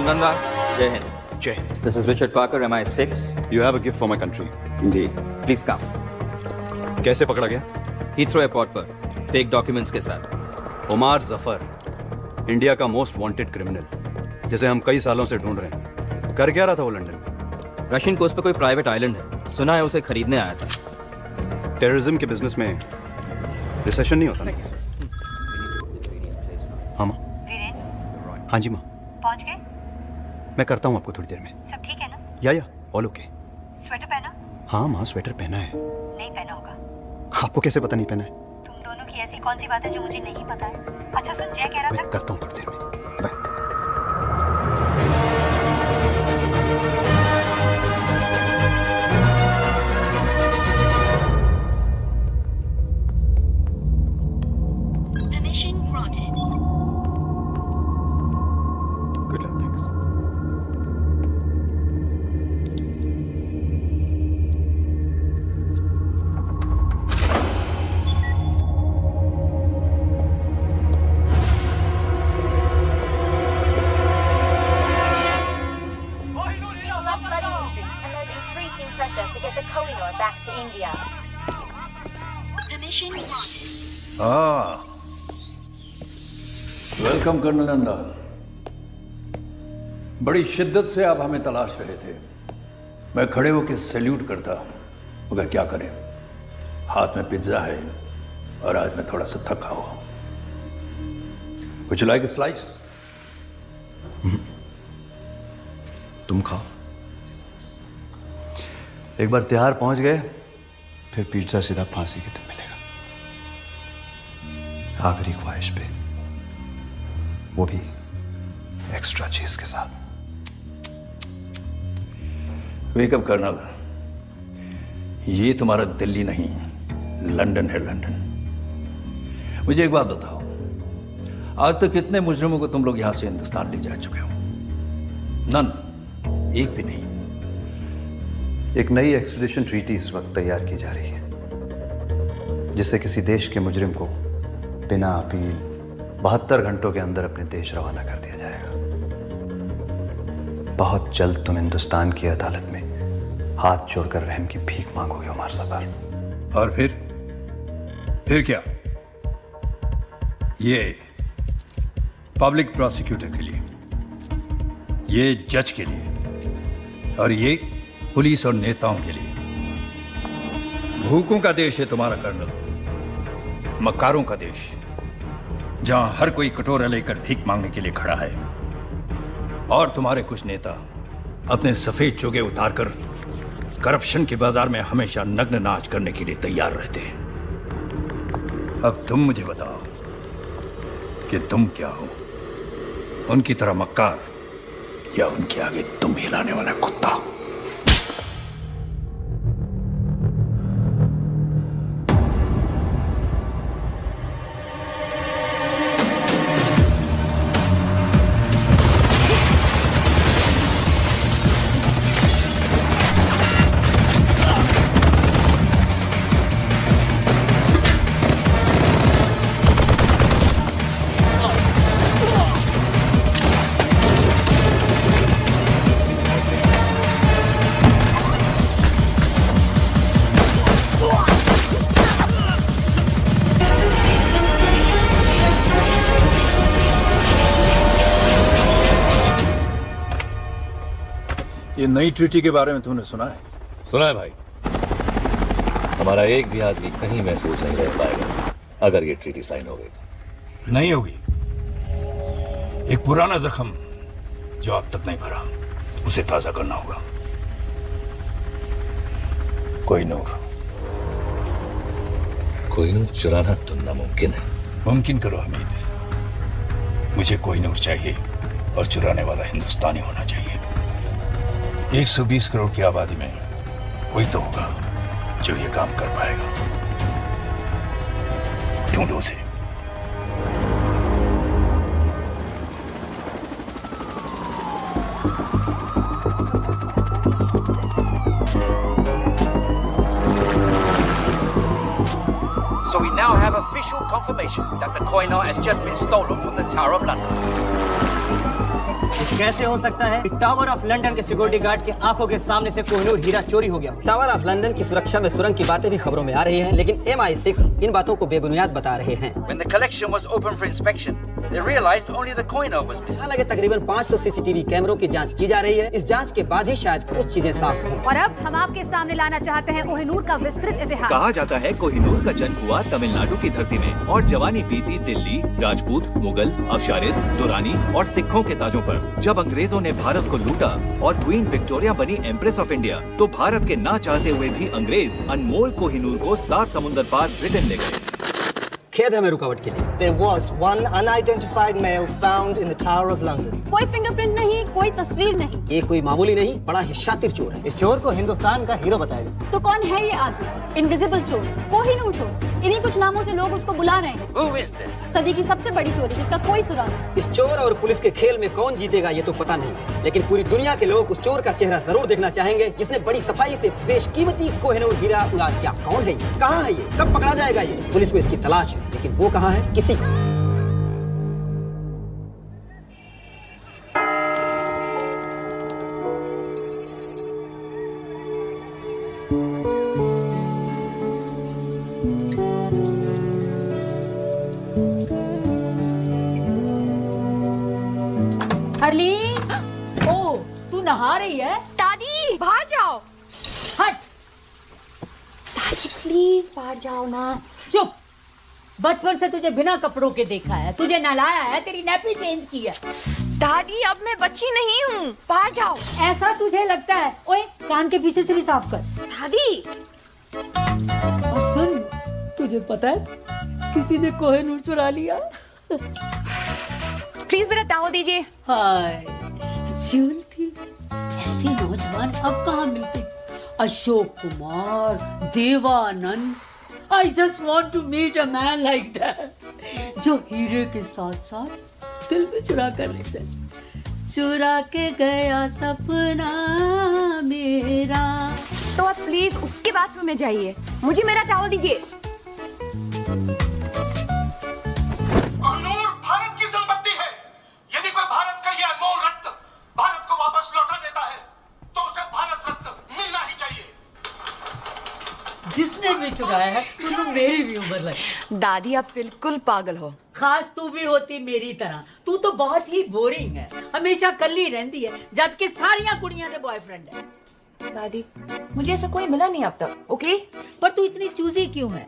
Nanda, Jai Hind. जय Hind. This is Richard Parker, MI6. You have a gift for my country. Indeed. Please come. कैसे पकड़ा गया? Heathrow Airport पर fake documents के साथ। उमार Zafar, India का मोस्ट वांटेड क्रिमिनल, जिसे हम कई सालों से ढूंढ रहे हैं। कर क्या रहा था वो लंदन में? रशियन कोस्ट पे कोई प्राइवेट आइलैंड है, सुना है उसे खरीदने आया था। टेररिज्म के बिजनेस में रिसेशन नहीं होता ना? हाँ माँ। वीरेन, हाँ जी माँ। पहुंच गए? मैं करता हूँ आपको थोड़ी देर में। सब ठीक है ना? या ऑल ओके। स्वेटर पहना? हाँ माँ, स्वेटर पहना है। नहीं पहना होगा। आपको कैसे पता नहीं पहना है? तुम दोनों की ऐसी कौन सी बात है जो मुझे नहीं पता है? अच्छा सुन, जय कह रहा मैं था। करता हूँ थोड़ी देर में। Bye. Permission granted. Good luck, thanks. People are flooding the streets, and there's increasing pressure to get the Kohinoor back to India. Permission granted. हाँ, वेलकम कर्नल नंदा। बड़ी शिद्दत से आप हमें तलाश रहे थे। मैं खड़े होकर सैल्यूट करता, मगर क्या करें, हाथ में पिज्जा है और आज मैं थोड़ा सा थका हुआ हूं। कुछ लाइक स्लाइस? तुम खाओ। एक बार तिहाड़ पहुंच गए, फिर पिज्जा सीधा फांसी के दिन मिलेगा। आखिरी ख्वाहिश पे, वो भी एक्स्ट्रा चीज के साथ। वेकअप कर्नल, ये तुम्हारा दिल्ली नहीं, लंदन है, लंदन। मुझे एक बात बताओ, आज तक कितने मुजरिमों को तुम लोग यहां से हिंदुस्तान ले जा चुके हो? नन, एक भी नहीं। एक नई एक्सट्रेडिशन ट्रीटी इस वक्त तैयार की जा रही है, जिससे किसी देश के मुजरिम को बिना अपील 72 घंटों के अंदर अपने देश रवाना कर दिया जाएगा। बहुत जल्द तुम हिंदुस्तान की अदालत में हाथ जोड़कर रहम की भीख मांगोगे उमर जफर। और फिर क्या? ये पब्लिक प्रोसिक्यूटर के लिए, ये जज के लिए, और ये पुलिस और नेताओं के लिए। भूखों का देश है तुम्हारा कर्नल, मक्कारों का देश, जहां हर कोई कटोरा लेकर भीख मांगने के लिए खड़ा है। और तुम्हारे कुछ नेता अपने सफेद चोगे उतारकर करप्शन के बाजार में हमेशा नग्न नाच करने के लिए तैयार रहते हैं। अब तुम मुझे बताओ कि तुम क्या हो? उनकी तरह मक्कार, या उनके आगे तुम हिलाने वाला कुत्ता? ये नई ट्रीटी के बारे में तुमने सुना है? सुना है भाई। हमारा एक भी आदमी कहीं महफूज नहीं रह पाएगा अगर ये ट्रीटी साइन हो गई तो। नहीं होगी। एक पुराना जख्म जो अब तक नहीं भरा, उसे ताजा करना होगा। कोहिनूर चुराना तो नामुमकिन है। मुमकिन करो हमीद। मुझे कोहिनूर चाहिए, और चुराने वाला हिंदुस्तानी होना चाहिए। 120 करोड़ की आबादी में कोई तो होगा जो ये काम कर पाएगा। ढूंढो उसे। So we now have official confirmation that the Kohinoor has just been stolen from the Tower of London. कैसे हो सकता है कि टावर ऑफ लंदन के सिक्योरिटी गार्ड के आंखों के सामने से कोहिनूर हीरा चोरी हो गया? टावर ऑफ लंदन की सुरक्षा में सुरंग की बातें भी खबरों में आ रही हैं, लेकिन MI6 इन बातों को बेबुनियाद बता रहे हैं। When the collection was opened for inspection, they realized only the Kohinoor was missing. हालांकि तकरीबन 500 CCTV कैमरों की जांच की जा रही है। इस जांच के बाद ही शायद कुछ चीजें साफ हों। और अब हम आपके सामने लाना चाहते हैं कोहिनूर का विस्तृत इतिहास। कहा जाता है कोहिनूर का जन्म हुआ तमिलनाडु की धरती में और जवानी बीती दिल्ली, राजपूत, मुगल, अफशारिद, दुरानी और सिखों के ताजों पर। जब अंग्रेजों ने भारत को लूटा और क्वीन विक्टोरिया बनी एम्प्रेस ऑफ इंडिया, तो भारत के ना चाहते हुए भी अंग्रेज अनमोल कोहिनूर को 7 समुंदर पार ब्रिटेन ले गए। खेद है हमें रुकावट के लिए। There was one unidentified male found in the Tower of London. कोई फिंगरप्रिंट नहीं, कोई तस्वीर नहीं। ये कोई मामूली नहीं, बड़ा ही शातिर चोर है। इस चोर को हिंदुस्तान का हीरो बताया जाता तो कौन है ये आदमी? इनविजिबल चोर, कोहिनूर चोर, इन्हीं कुछ नामों से लोग उसको बुला रहे हैं। Who is this? सदी की सबसे बड़ी चोरी जिसका कोई सुराग नहीं। इस चोर और पुलिस के खेल में कौन जीतेगा ये तो पता नहीं, लेकिन पूरी दुनिया के लोग उस चोर का चेहरा जरूर देखना चाहेंगे जिसने बड़ी सफाई से बेशकीमती कोहिनूर हीरा उड़ा दिया। कौन है ये? कहाँ है ये? कब पकड़ा जाएगा ये? पुलिस को इसकी तलाश है, लेकिन वो कहाँ है? किसी हरलीन, ओ तू नहा रही है? दादी बाहर जाओ। हट। दादी प्लीज बाहर जाओ ना। चुप। बचपन से तुझे बिना कपड़ों के देखा है, तुझे नहलाया है, तेरी नैपी चेंज की है। दादी अब मैं बच्ची नहीं हूँ, बाहर जाओ। ऐसा तुझे लगता है? ओए कान के पीछे से भी साफ कर। दादी। और सुन, तुझे पता है किसी ने कोहिनूर चुरा लिया। प्लीज मेरा टॉवल दीजिए। हाय ज्योति, ऐसे नौजवान अब कहाँ मिलते? Ashok Kumar, Devanand. I just want to meet a man like that, जो हीरे के साथ साथ दिल में चुरा कर ले जाए। चुरा के गया सपना मेरा। तो आप प्लीज उसके बाथरूम में जाइए, मुझे मेरा टॉवल दीजिए। कोहिनूर भारत की संपत्ति है। यदि कोई भारत का यह अनमोल रत्न भारत को वापस लौटा देता है, तो उसे भारत रत्न मिलना ही चाहिए। जिसने भी चुराया है उन्होंने मेरी भी उम्र लगी। दादी आप बिल्कुल पागल हो। खास तू भी होती मेरी तरह। तू तो बहुत ही बोरिंग है, हमेशा कल्ली रहती है, जबकि सारियां कुड़ियां से बॉयफ्रेंड है। दादी मुझे ऐसा कोई मिला नहीं अब तक। ओके, पर तू इतनी चूजी क्यों है?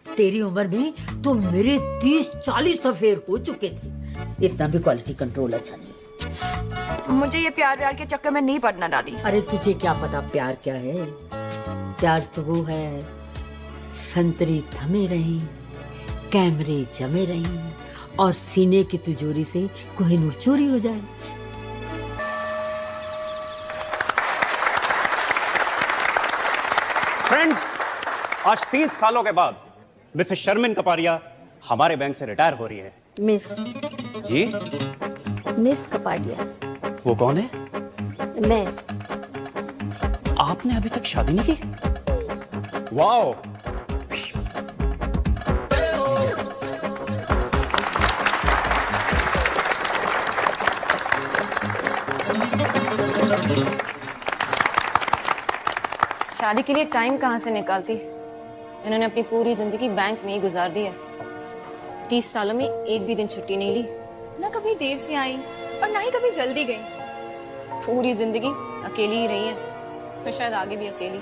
तेरी उम्र में तो मेरे 30-40 अफेयर हो चुके थे। इतना भी क्वालिटी कंट्रोल अच्छा नहीं। मुझे ये प्यार के चक्कर में नहीं पड़ना दादी। अरे तुझे क्या पता प्यार क्या है? प्यार तो वो है, संतरी थमे रही, कैमरे जमे रही और सीने की तिजोरी से कोहिनूर चोरी हो जाए। फ्रेंड्स, आज 30 सालों के बाद मिसेस शर्मिन कपाड़िया हमारे बैंक से रिटायर हो रही है। मिस जी? मिस कपाड़िया। वो कौन है? मैं। आपने अभी तक शादी नहीं की? वाओ! शादी के लिए टाइम कहाँ से निकालती? इन्होंने अपनी पूरी जिंदगी बैंक में ही गुजार दी है। 30 सालों में एक भी दिन छुट्टी नहीं ली। ना कभी देर से आई और ना ही कभी जल्दी गई। पूरी जिंदगी अकेली ही रही है, तो शायद आगे भी अकेली।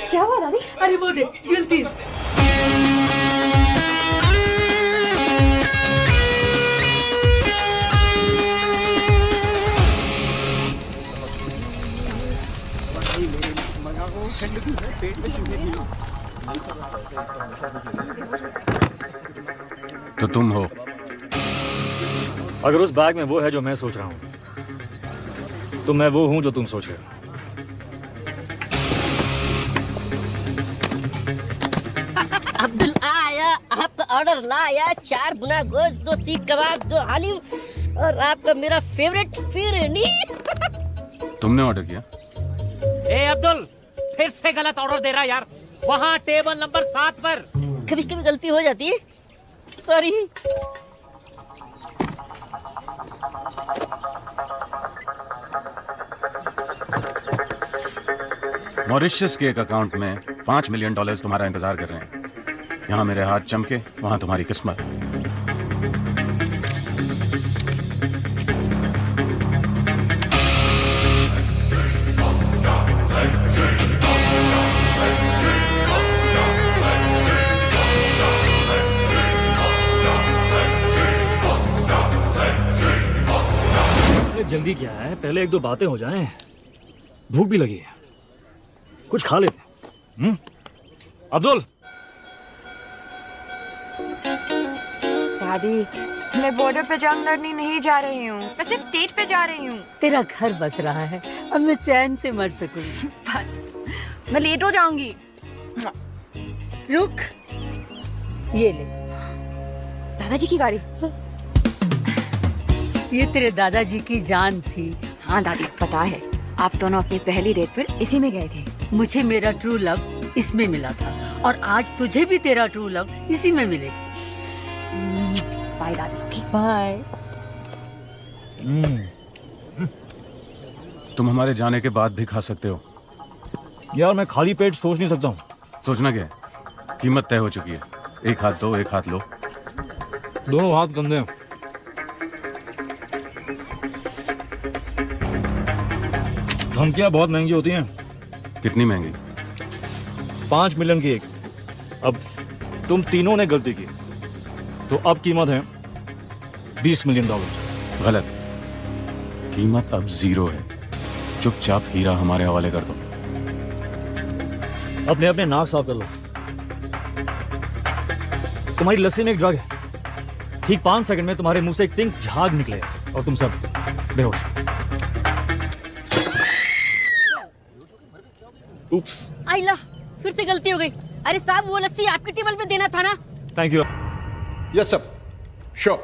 क्या हुआ दादी? अरे वो देख जल्दी। तो तुम हो? अगर उस बैग में वो है जो मैं सोच रहा हूं, तो मैं वो हूं जो तुम सोच रहे हो। अब्दुल आया, आपका ऑर्डर लाया, 4 गुना गोश्त, 2 सीख कबाब, 2 हलीम और आपका मेरा फेवरेट फिरनी। तुमने ऑर्डर किया? ए अब्दुल, फिर से गलत ऑर्डर दे रहा यार। वहाँ टेबल नंबर 7 पर। कभी कभी गलती हो जाती है, सॉरी। मॉरिशस के एक अकाउंट में $5 मिलियन तुम्हारा इंतजार कर रहे हैं। यहाँ मेरे हाथ चमके, वहां तुम्हारी किस्मत। जल्दी क्या है, पहले 1-2 बातें हो जाएं। भूख भी लगी है, कुछ खा लेते हैं। अब्दुल। दादी, मैं बॉर्डर पे जंग लड़ने नहीं जा रही हूँ, मैं सिर्फ डेट पे जा रही हूँ। तेरा घर बस रहा है, अब मैं चैन से मर सकूंगी। बस, मैं लेट हो जाऊंगी। रुक, ये ले। दादाजी की गाड़ी। ये तेरे दादाजी की जान थी। हाँ दादी, पता है, आप दोनों अपनी पहली डेट पर इसी में गए थे। मुझे मेरा ट्रू लव इसमें मिला था और आज तुझे भी तेरा ट्रू लव इसी में मिलेगा। बाय दादी। बाय। तुम हमारे जाने के बाद भी खा सकते हो। यार मैं खाली पेट सोच नहीं सकता हूँ। सोचना क्या है? कीमत तय हो चुकी है। एक हाथ दो, एक हाथ लो। दोनों हाथ गंदे हैं। धमकियां बहुत महंगी होती हैं। कितनी महंगी? 5 मिलियन की एक। अब तुम तीनों ने गलती की, तो अब कीमत है $20 मिलियन। गलत। कीमत अब 0 है। चुपचाप हीरा हमारे हवाले कर दो। अपने अपने नाक साफ कर लो। तुम्हारी लस्सी में एक ड्रग है, ठीक 5 सेकंड में तुम्हारे मुंह से एक पिंक झाग निकले और तुम सब बेहोश। उप्स। आइला, फिर से गलती हो गई। अरे साहब, वो लस्सी आपके टेबल पे देना था ना। Thank you. Yes sir, sure.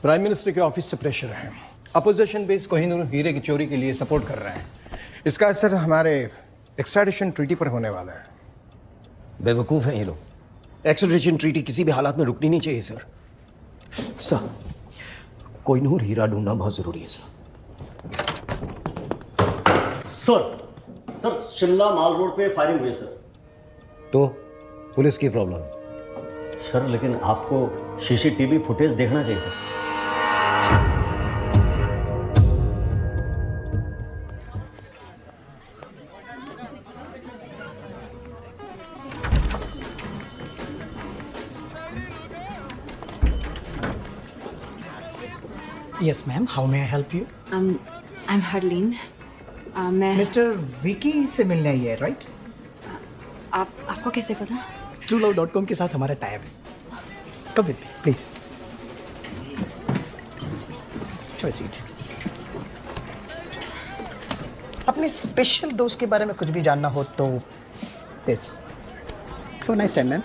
Prime minister के ऑफिस से प्रेशर है। अपोजिशन बेस्ड कोहिनूर हीरे की चोरी के लिए सपोर्ट कर रहे हैं। इसका असर हमारे एक्सट्रैडिशन ट्रीटी पर होने वाला है। बेवकूफ हैं ये लोग। एक्सट्रैडिशन ट्रीटी किसी भी हालात में रुकनी नहीं चाहिए सर। सर, कोहिनूर हीरा ढूंढना बहुत जरूरी है सर। सर, शिमला माल रोड पे फायरिंग हुई है सर। तो पुलिस की प्रॉब्लम है सर, लेकिन आपको सीसीटीवी फुटेज देखना चाहिए sir. Yes, ma'am. How may I help you? I'm Harleen. मैं Mr. विकी से मिलने आई है, राइट? आपको कैसे पता? truelove.com के साथ हमारा टाइप है। Come with me, please. Have a seat. अपने स्पेशल दोस्त के बारे में कुछ भी जानना हो तो this. Have a nice time, ma'am.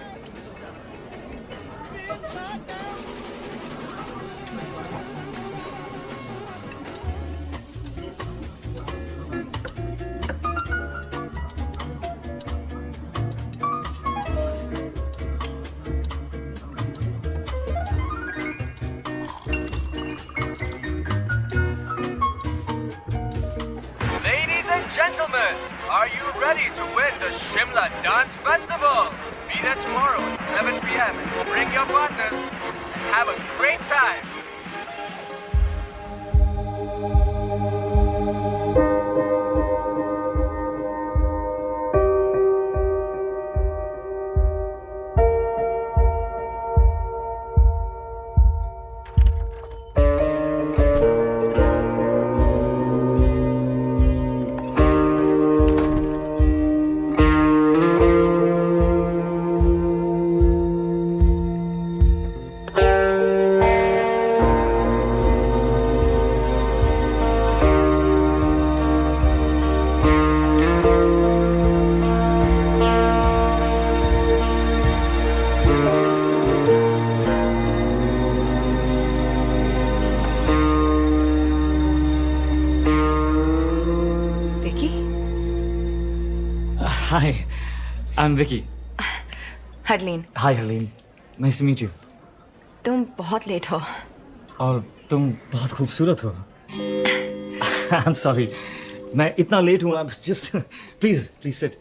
Gentlemen, are you ready to win the Shimla Dance Festival? Be there tomorrow at 7 p.m. and bring your partners and have a great time. I'm Vicky. Harleen, Hi, Helene. Nice to meet you. तुम बहुत late हो। और तुम बहुत खूबसूरत हो। I'm sorry. मैं इतना लेट हूँ। Just please sit.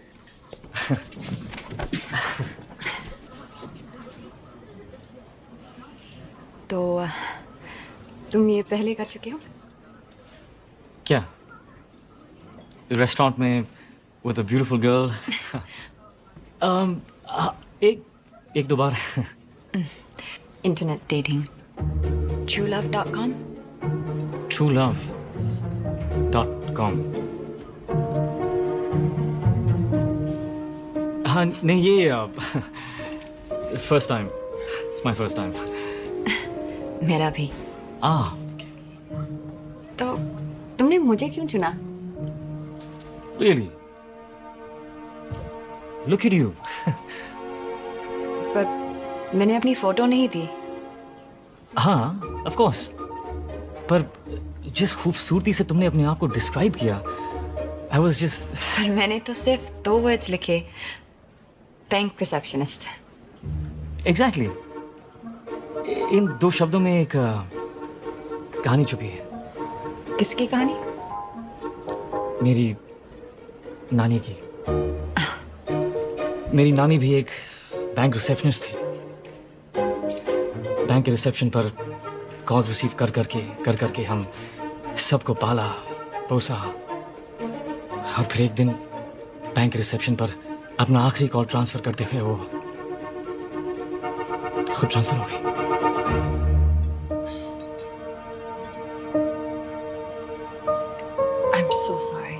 तो तुम ये पहले कर चुके हो? क्या? रेस्टोरेंट में with a beautiful girl. एक दो बार. Internet dating, truelove.com? truelove.com. हाँ नहीं ये first time. It's my first time. मेरा भी। तो तुमने मुझे क्यों चुना? Really? Look at you. पर मैंने अपनी फोटो नहीं दी। हाँ, of course. पर जिस खूबसूरती से तुमने अपने आप को डिस्क्राइब किया, I was just. पर मैंने तो सिर्फ 2 वर्ड्स लिखे, बैंक रिसेप्शनिस्ट। Exactly. इन 2 शब्दों में एक कहानी छुपी है। किसकी कहानी? मेरी नानी की। मेरी नानी भी एक बैंक रिसेप्शनिस्ट थी। बैंक के रिसेप्शन पर कॉल्स रिसीव कर करके हम सबको पाला पोसा, और फिर एक दिन बैंक रिसेप्शन पर अपना आखिरी कॉल ट्रांसफर करते हुए वो खुद ट्रांसफर हो गई। I'm so sorry.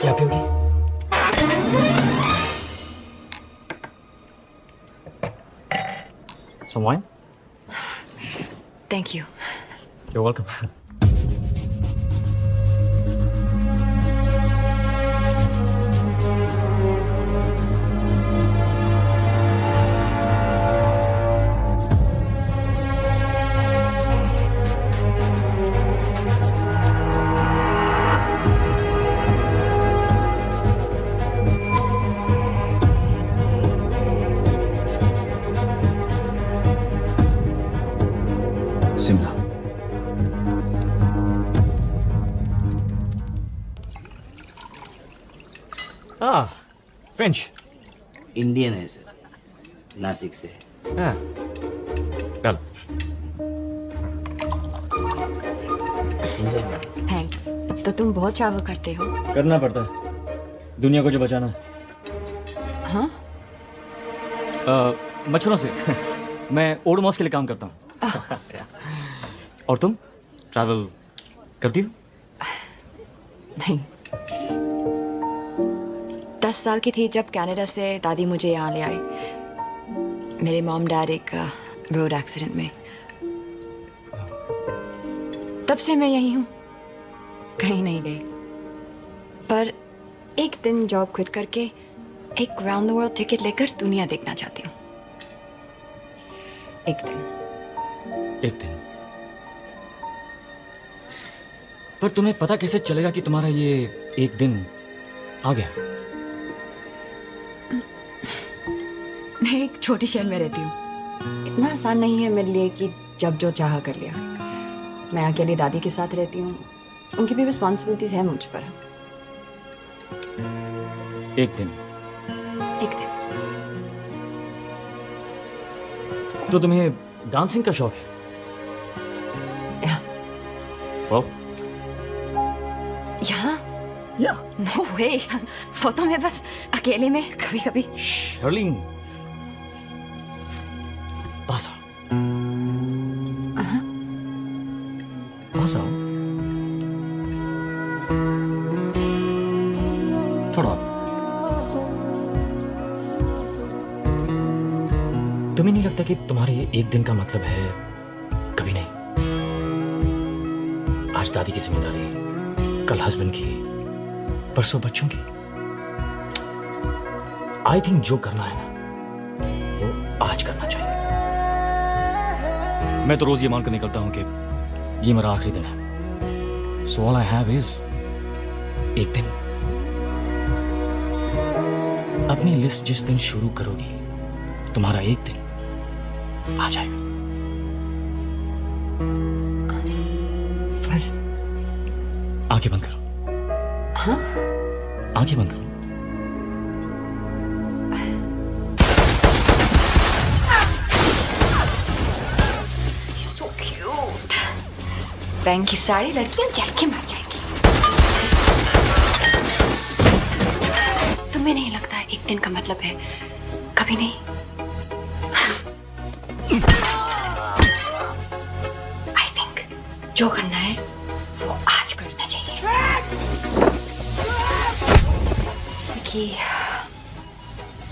क्या पियोगी? Some wine? Thank you. You're welcome. Shimla. French. Indian है सर, नासिक से। हाँ, चल। थैंक्स। तो तुम बहुत ट्रैवल करते हो? करना पड़ता है दुनिया को जो बचाना। हाँ? मच्छरों से। मैं ओडोमॉस के लिए काम करता हूँ। और तुम ट्रैवल करती हो? नहीं। 10 साल की थी जब कनाडा से दादी मुझे यहाँ ले आई। मेरे मॉम डैड एक रोड एक्सीडेंट में। तब से मैं यही हूँ, कहीं नहीं गई। पर एक दिन जॉब क्विट करके एक राउंड द वर्ल्ड टिकट लेकर दुनिया देखना चाहती हूँ। एक दिन। पर तुम्हें पता कैसे चलेगा कि तुम्हारा ये एक दिन आ गया? मैं एक छोटे शहर में रहती हूँ। इतना आसान नहीं है मेरे लिए कि जब जो चाहा कर लिया। मैं अकेली दादी के साथ रहती हूँ, उनकी भी रिस्पॉन्सिबिलिटीज है मुझ पर। एक दिन। तो तुम्हें डांसिंग का शौक है? Well? यहाँ? Yeah. No way. वो तो मैं बस अकेले में कभी-कभी। Charlene. पास आओ। पास आओ। थोड़ा। तुम्हें नहीं लगता कि तुम्हारे ये एक दिन का मतलब है कभी नहीं? आज दादी की जिम्मेदारी, कल हस्बैंड की, परसों बच्चों की। आई थिंक जो करना है ना वो आज करना चाहिए। मैं तो रोज ये मानकर निकलता हूं कि ये मेरा आखिरी दिन है। So all I have is एक दिन अपनी लिस्ट जिस दिन शुरू करोगी, तुम्हारा एक दिन आ जाएगा। पर आंखें बंद करो। हाँ? आंखें बंद करो। So cute. बैंक की सारी लड़कियां जल के मर जाएंगी। तुम्हें नहीं लगता है एक दिन का मतलब है कभी नहीं? I think जो करना है वो आज करना चाहिए। कि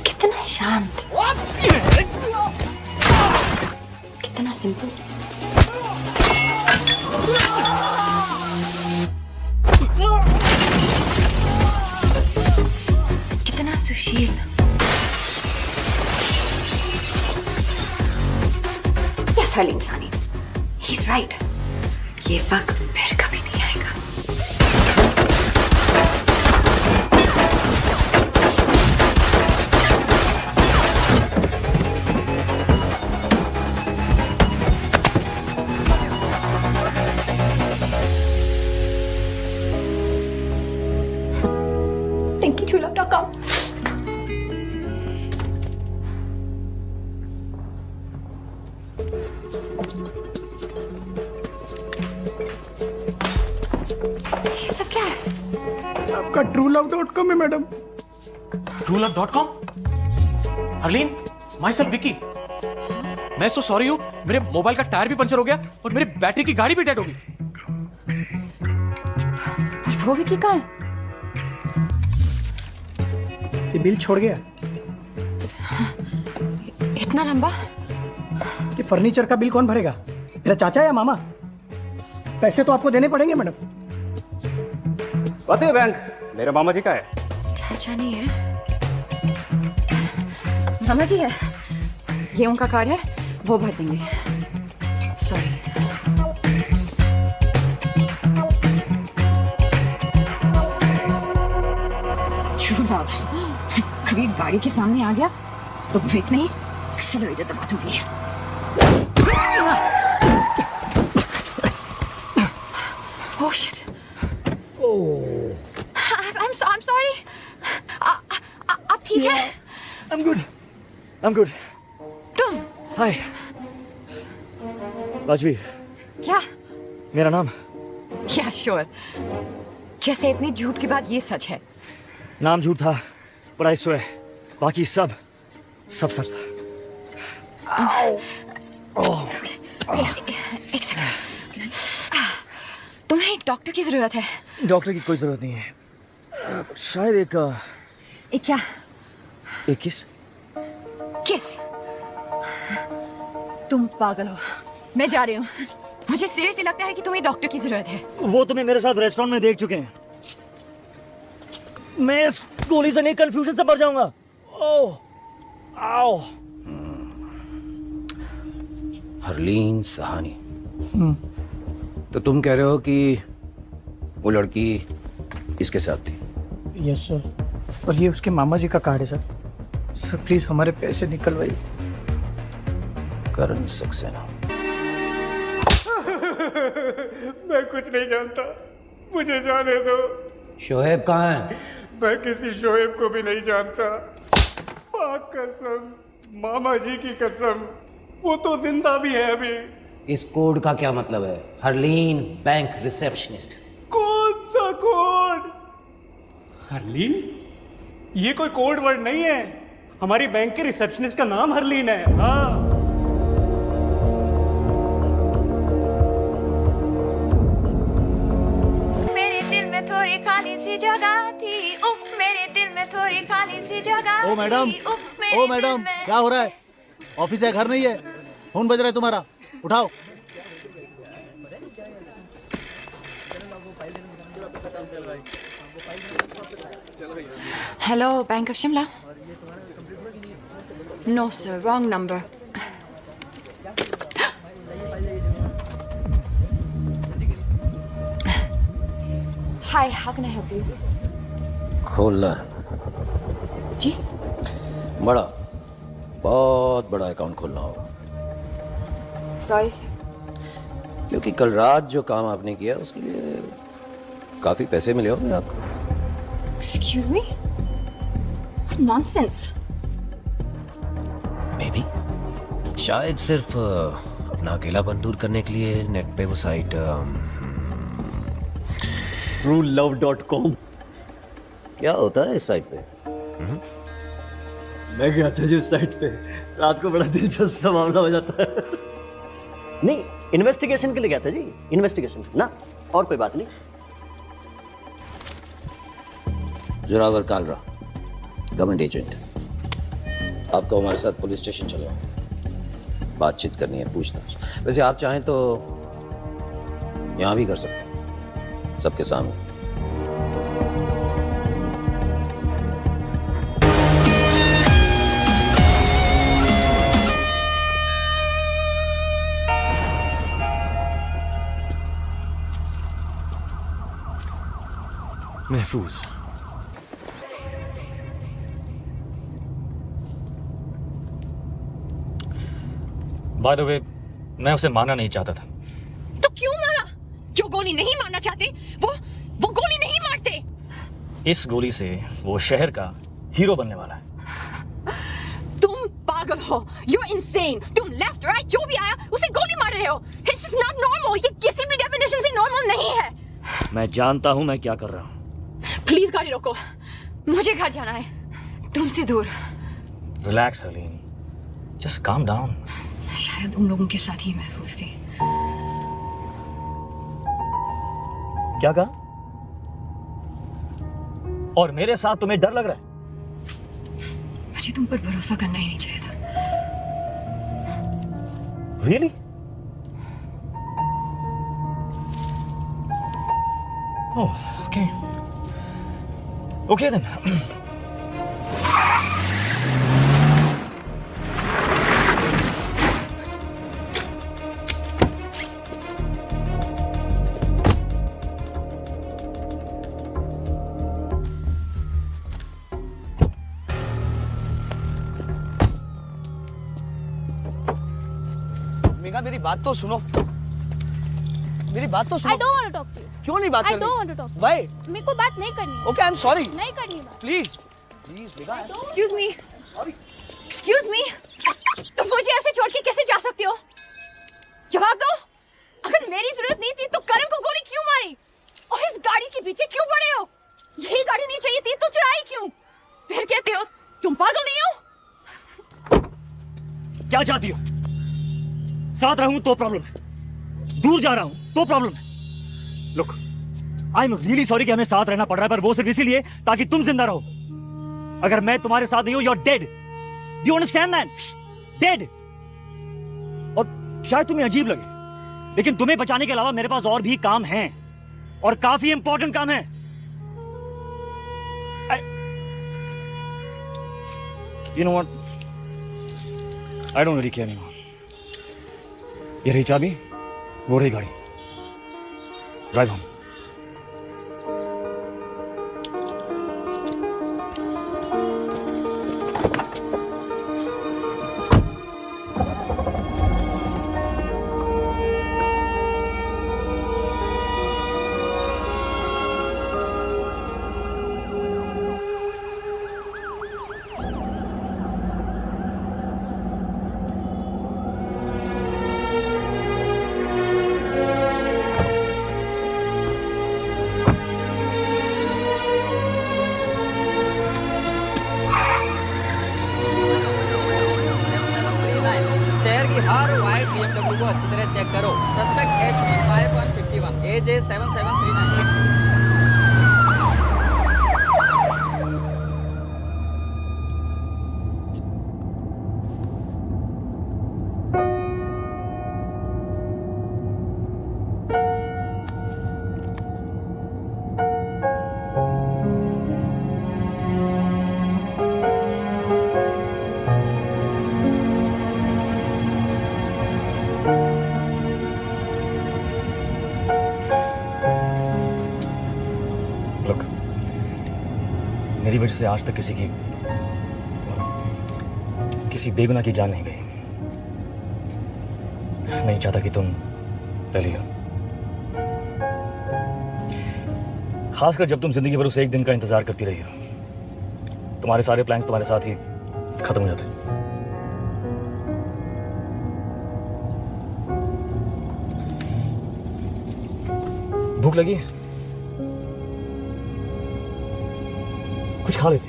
कितना शांत, कितना सिंपल। कितना सुशील। यस हर्लीन सानी, ही इज राइट। ये वक्त फिर कभी नहीं आएगा। TinkyChula.com। ये सब क्या है? आपका TrueLove.com है madam. TrueLove.com? Harleen, my self Vicky. मैं सो सॉरी हूँ, मेरे मोबाइल का टायर भी पंचर हो गया और मेरी बैटरी की गाड़ी भी डेड हो गई। पर वो विकी कहाँ है? ये बिल छोड़ गया। इतना लंबा? कि फर्नीचर का बिल कौन भरेगा? मेरा चाचा या मामा? पैसे तो आपको देने पड़ेंगे मैडम। वैसे बैंक मेरे मामा जी का है। चाचा नहीं है, मामा जी है। ये उनका कार्ड है, वो भर देंगे। सॉरी। चूल्हा कभी गाड़ी के सामने आ गया तो ब्रेक नहीं, एक्सेलरेटर दबा दूंगी। Oh shit! Oh. I'm sorry. आप ठीक हैं? I'm good. I'm good. तुम? Hi. राजवीर। क्या? मेरा नाम? Yeah, sure. जैसे इतनी झूठ के बाद ये सच है। नाम झूठ था, पर आई स्वेयर बाकी सब सच था। एक सेकंड। तुम्हें एक डॉक्टर की जरूरत है। डॉक्टर की कोई जरूरत नहीं है। शायद एक क्या? एक किस? तुम पागल हो। मैं जा रही हूँ। मुझे सीरियसली लगता है कि तुम्हें डॉक्टर की जरूरत है। वो तुम्हें मेरे साथ रेस्टोरेंट में देख चुके हैं। मैं इस गोली से नहीं, कंफ्यूजन से मर जाऊंगा। ओह, आओ। हरलीन सहानी। तो तुम कह रहे हो कि वो लड़की इसके साथ थी? Yes sir. और ये उसके मामा जी का कार्ड है सर। सर प्लीज हमारे पैसे निकलवाइए। करण सक्सेना। मैं कुछ नहीं जानता, मुझे जाने दो। शोएब कहाँ है? मैं किसी शोएब को भी नहीं जानता। पाक कसम, मामा जी की कसम, वो तो जिंदा भी है अभी। इस कोड का क्या मतलब है? Harleen bank receptionist. कौन सा कोड? हरलीन? ये कोई कोड वर्ड नहीं है। हमारी बैंक के रिसेप्शनिस्ट का नाम हरलीन है। हाँ। मेरे दिल में थोड़ी खाली सी जगह थी। उफ, मेरे दिल में थोड़ी खाली सी जगह ओ मैडम, ओ मैडम, क्या हो रहा है? ऑफिस है, घर नहीं है? फोन बज रहा है तुम्हारा, उठाओ। Hello, bank of Shimla. No sir, wrong number. Hi, how can I help you? खोलना है जी? बड़ा, बहुत बड़ा अकाउंट खोलना होगा। Sorry sir. क्योंकि कल रात जो काम आपने किया उसके लिए काफी पैसे मिले होंगे आपको। Excuse me? What nonsense. Maybe. शायद सिर्फ अपना अकेलापन दूर करने के लिए नेट पे वो साइट TrueLove.com। क्या होता है इस साइट पे? मैं गया था जिस साइट पे, रात को बड़ा दिलचस्प सा मामला हो जाता है। नहीं, इन्वेस्टिगेशन के लिए गया था जी, इन्वेस्टिगेशन ना, और कोई बात नहीं। जोरावर कालरा, गवर्नमेंट एजेंट, आपको हमारे साथ पुलिस स्टेशन चलो, बातचीत करनी है, पूछताछ। वैसे आप चाहें तो यहां भी कर सकते हैं, सबके सामने। महफूज। बाय द वे, मैं उसे मारना नहीं चाहता था। तो क्यों मारा? जो गोली नहीं मारना चाहते वो गोली नहीं मारते। इस गोली से वो शहर का हीरो बनने वाला है। तुम पागल हो। You're insane. तुम लेफ्ट राइट जो भी आया उसे गोली मार रहे हो। It's just not normal. ये किसी भी डेफिनेशन से नॉर्मल नहीं है। मैं जानता हूं मैं क्या कर रहा हूं। प्लीज गाड़ी रोको, मुझे घर जाना है, तुमसे दूर। Relax Harleen, just calm down. शायद उन लोगों के साथ ही महफूज थी। क्या कहा? और मेरे साथ तुम्हें डर लग रहा है? मुझे तुम पर भरोसा करना ही नहीं चाहिए था। Really? Oh, okay. Okay then. Megha, मेरी बात तो सुनो, मेरी बात तो सुनो। I don't want to talk to you. क्यों नहीं बात करनी? I don't want to talk to you. Why? मेरे को बात नहीं करनी है। Okay, I'm sorry. नहीं करनी बात। Please, please, Megha. Excuse me. Excuse me. तुम मुझे ऐसे छोड़ के कैसे जा सकते हो? जवाब दो। अगर मेरी जरूरत नहीं थी तो करण को गोली क्यों मारी? और इस गाड़ी के पीछे क्यों पड़े हो? यही गाड़ी नहीं चाहिए थी तो चुराई क्यों? फिर कहते हो तुम पागल नहीं हो? क्या चाहती हो? साथ रहूं तो प्रॉब्लम है, दूर जा रहा हूं तो प्रॉब्लम है। Look, I am really sorry कि हमें साथ रहना पड़ रहा है, पर वो सिर्फ इसीलिए ताकि तुम जिंदा रहो। अगर मैं तुम्हारे साथ नहीं हूं, you are dead. Do you understand that? Dead. और शायद तुम्हें अजीब लगे, लेकिन तुम्हें बचाने के अलावा मेरे पास और भी काम हैं, और काफी इंपॉर्टेंट काम है। You know what? I don't really care anymore. ये रही चाबी, वो रही गाड़ी। Drive home. शहर की हर वाइट BMW को अच्छी तरह चेक करो। Suspect HP 5151, AJ 7739। मेरी वजह से आज तक किसी बेगुनाह की जान नहीं गई। नहीं चाहता कि तुम पहली हो, खासकर जब तुम जिंदगी भर उस एक दिन का इंतजार करती रही हो। तुम्हारे सारे प्लान्स तुम्हारे साथ ही खत्म हो जाते। भूख लगी है? कुछ खा लेते।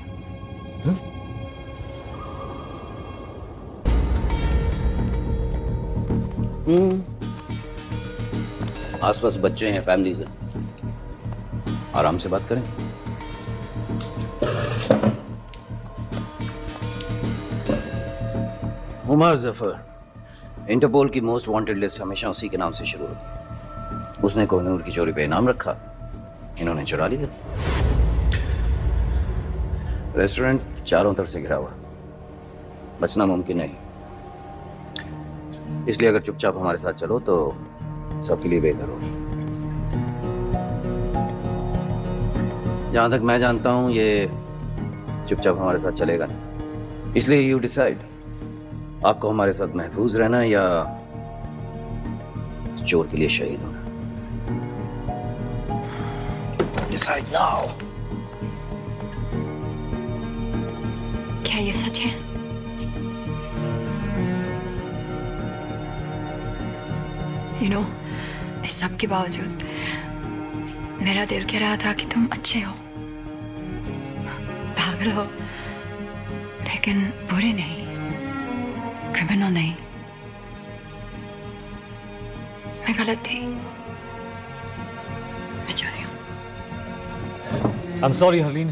आसपास बच्चे हैं, फैमिलीज हैं, आराम से बात करें। उमर जफर, इंटरपोल की मोस्ट वांटेड लिस्ट हमेशा उसी के नाम से शुरू होती है। उसने कोहिनूर की चोरी पे इनाम रखा, इन्होंने चुरा लिया। रेस्टोरेंट चारों तरफ से घिरा हुआ, बचना मुमकिन नहीं। इसलिए अगर चुपचाप हमारे साथ चलो तो सबके लिए बेहतर होगा। जहां तक मैं जानता हूं ये चुपचाप हमारे साथ चलेगा नहीं, इसलिए यू डिसाइड, आपको हमारे साथ महफूज रहना या चोर के लिए शहीद होना। Decide now. क्या ये सच है? You know, इस सब के बावजूद मेरा दिल कह रहा था कि तुम अच्छे हो, पागल हो, लेकिन बुरे नहीं, क्रिमिनल नहीं। मैं गलत थी, मैं जा रही हूँ। I'm sorry हरलीन,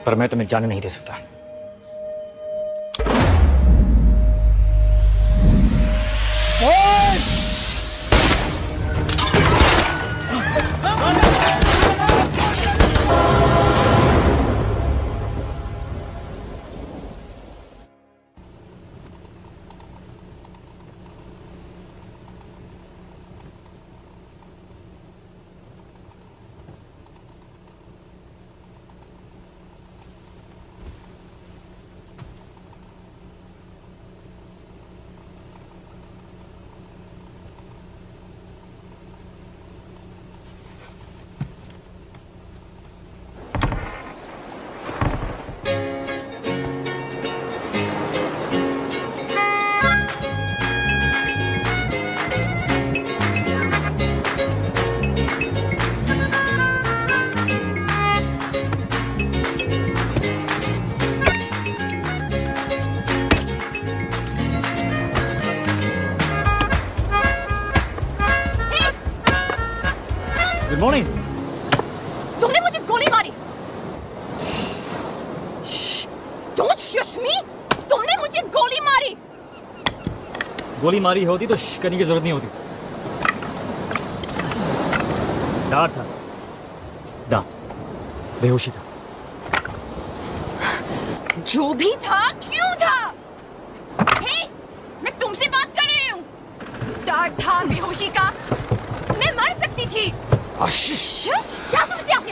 पर मैं तुम्हें जाने नहीं दे सकता। मॉर्निंग। तुमने मुझे गोली मारी। Don't shush me! तुमने मुझे गोली मारी। गोली मारी होती तो करने की जरूरत नहीं होती। डर था, डर, बेहोशी था। जो भी था, क्यों था? हे, मैं तुमसे बात कर रही हूँ। डर था बेहोशी का, मैं मर सकती थी। क्या समझते आप?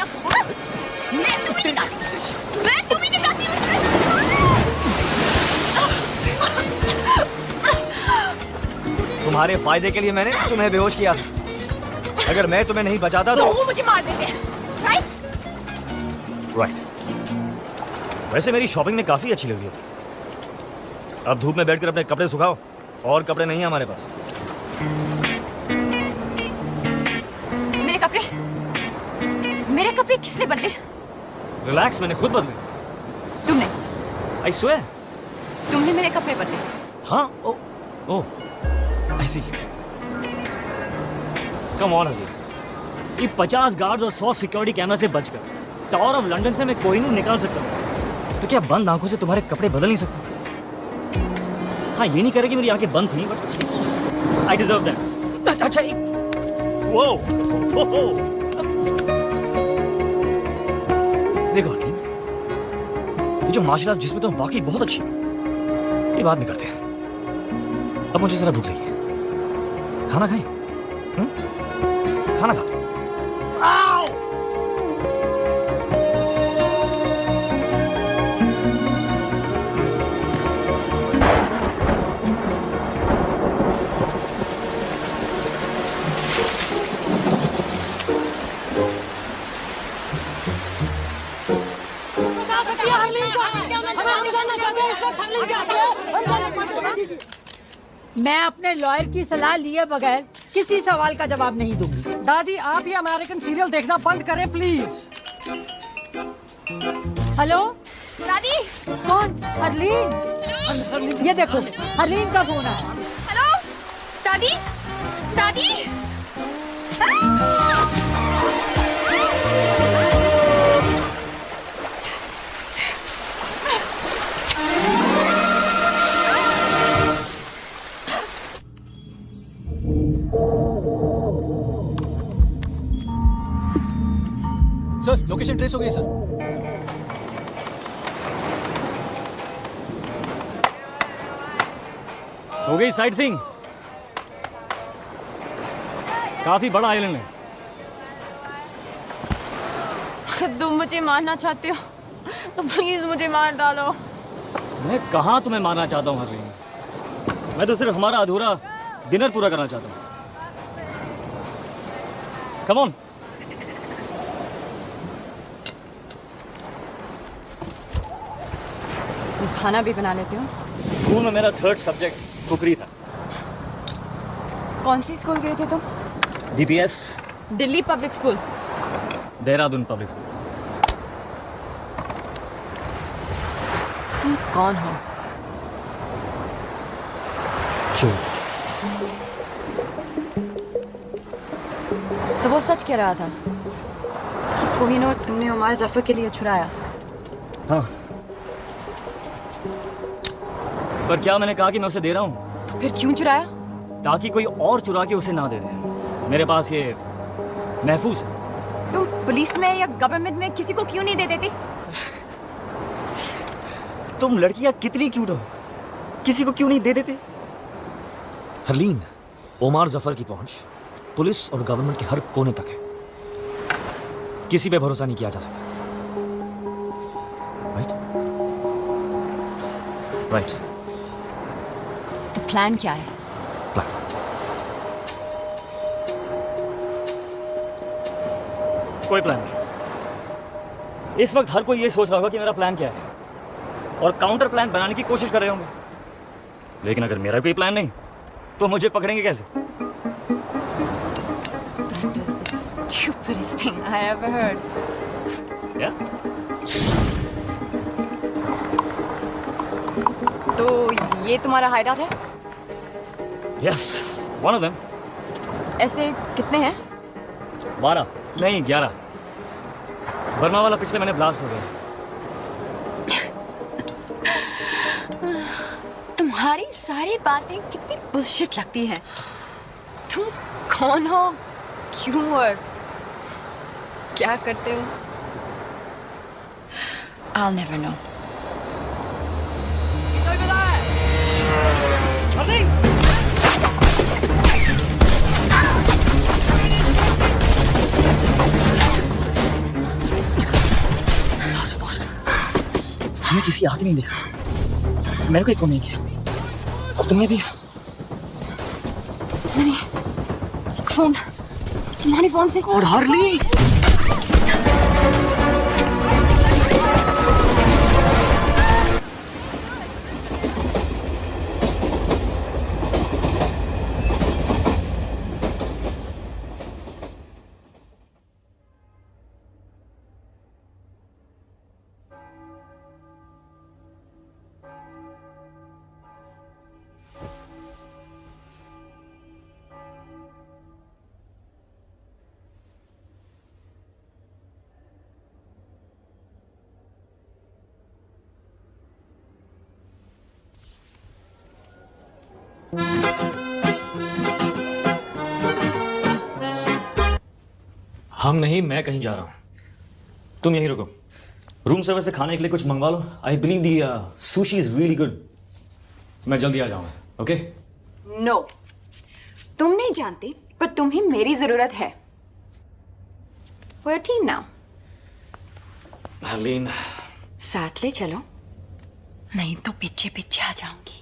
मैं तुम्हें दिखाती हूँ, मैं तुम्हें दिखाती हूँ। तुम्हारे फायदे के लिए मैंने तुम्हें बेहोश किया था। अगर मैं तुम्हें नहीं बचाता तो वो मुझे मार देते हैं, राइट? राइट। वैसे मेरी शॉपिंग में काफी अच्छी लग रही होती। अब धूप में बैठकर अपने कपड़े सुखाओ, और कपड़े नहीं है हमारे पास। मेरे कपड़े किसने बदले? रिलैक्स, मैंने खुद बदले। तुमने? I swear। तुमने मेरे कपड़े बदले? हाँ, ओ, I see। Come on अभी। ये 50 गार्ड्स और 100 सिक्योरिटी कैमरा से बचकर टावर ऑफ लंदन से मैं कोहिनूर निकाल सकता हूँ, तो क्या बंद आंखों से तुम्हारे कपड़े बदल नहीं सकता? हाँ, ये नहीं करेगी मेरी आंखें बंद थी, बट I deserve that। अच्छा, एक वो देखो हरलीन, ये जो मार्शल आर्ट्स जिसमें तुम वाकई बहुत अच्छी, ये बात नहीं करते। अब मुझे जरा भूख लगी है, खाना खाएं? खाना खाते। मैं अपने लॉयर की सलाह लिए बगैर किसी सवाल का जवाब नहीं दूंगी। दादी आप ये अमेरिकन सीरियल देखना बंद करें प्लीज। हेलो दादी। कौन? हरलीन। ये देखो हरलीन का फोन है। हेलो दादी। दादी सर लोकेशन ट्रेस हो गई सर। हो गई साइट सीइंग। काफी बड़ा आइलैंड है। तुम मुझे मारना चाहते हो तो प्लीज मुझे मार डालो। मैं कहाँ तुम्हें मारना चाहता हूँ हरलीन। मैं तो सिर्फ हमारा अधूरा डिनर पूरा करना चाहता हूँ। Come on. तुम खाना भी बना लेते हो? स्कूल में मेरा 3rd सब्जेक्ट कुकरी था। कौन सी स्कूल गए थे तुम? DPS Delhi public school. Dehradun public school. तुम कौन हो? चोर। तो वो सच कह रहा था कि कोहिनूर तुमने उमर जफर के लिए छुड़ाया। हाँ, पर क्या मैंने कहा कि मैं उसे दे रहा हूँ? तो फिर क्यों चुराया? ताकि कोई और चुरा के उसे ना दे दे। मेरे पास ये महफूज है। तुम पुलिस में या गवर्नमेंट में किसी को क्यों नहीं दे देती? तुम लड़कियां कितनी क्यूट हो, किसी को क्यों नहीं दे देते? हरलीन, ओमार जफर की पहुंच पुलिस और गवर्नमेंट के हर कोने तक है। किसी पे भरोसा नहीं किया जा सकता। राइट? राइट। तो प्लान क्या है? कोई प्लान नहीं। इस वक्त हर कोई ये सोच रहा होगा कि मेरा प्लान क्या है और काउंटर प्लान बनाने की कोशिश कर रहे होंगे। लेकिन अगर मेरा कोई प्लान नहीं तो मुझे पकड़ेंगे कैसे? That is the stupidest thing I ever heard. Yeah? तो ये तुम्हारा हाइडआउट है? Yes, one of them. ऐसे कितने हैं? 12 नहीं 11। बर्मा वाला पिछले महीने ब्लास्ट हो गया। तुम्हारी सारी बातें कितनी बुलशिट लगती हैं। तुम कौन हो, क्यों और क्या करते हो? I'll never know. हमने किसी आते नहीं देखा। मैंने कोई फोन नहीं किया और तुमने भी? मैंने एक फोन तुम्हारे फोन से। और हरलीन हम नहीं, मैं कहीं जा रहा हूं। तुम यहीं रुको। रूम सर्विस से खाने के लिए कुछ मंगवा लो। I believe the sushi is really good. मैं जल्दी आ जाऊंगा। ओके? नो, तुम नहीं जानते पर तुम्हें मेरी जरूरत है। We're a team now. Harleen, साथ ले चलो, नहीं तो पीछे पीछे आ जाऊंगी।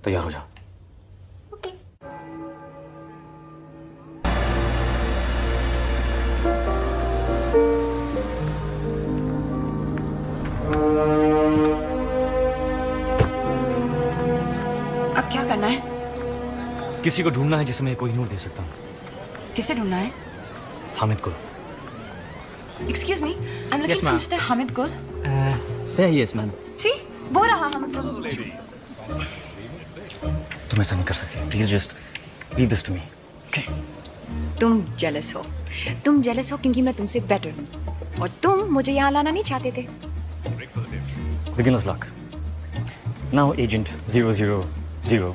तैयार हो जा। किसी को ढूंढना है जिसे मैं कोहिनूर दे सकता हूँ। किसे ढूंढना है? हामिद को। Excuse me, I'm looking Yes, for ma'am. Mr. Hamid Gul. There he is, ma'am. See, वो रहा Hamid Gul. तुम ऐसा नहीं कर सकती। Please just leave this to me. तुम जेलस हो। तुम जेलस हो क्योंकि मैं तुमसे बेटर हूँ और तुम मुझे यहाँ लाना नहीं चाहते थे। Beginners luck. Now agent 000।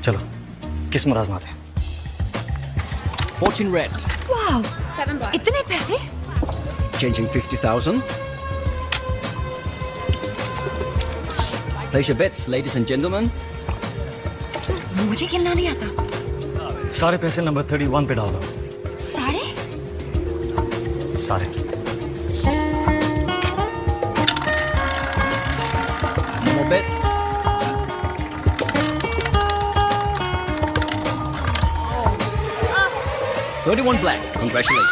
चलो किस्मत आजमाते हैं। Fortune red. वाह, इतने पैसे? Changing 50,000. Place your bets, ladies and gentlemen. मुझे खेलना नहीं आता। सारे पैसे नंबर 31 पे डाल दो। सारे? सारे। More bets. $31 black. Congratulations.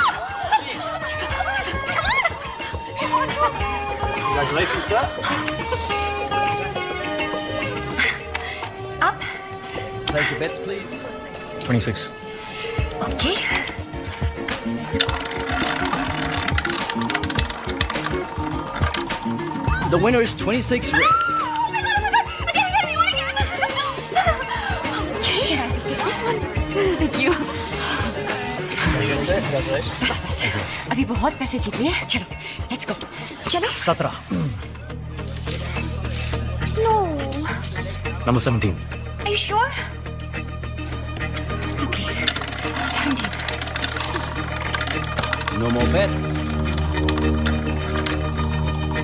Congratulations, sir. Up. Place your bets, please. 26. Okay. The winner is 26 red. Okay, I just get this one. Thank you. बस, अभी बहुत पैसे जीत लिए। चलो, let's go. चलो। 17. No. Number 17. Are you sure? Okay. 17. No more bets.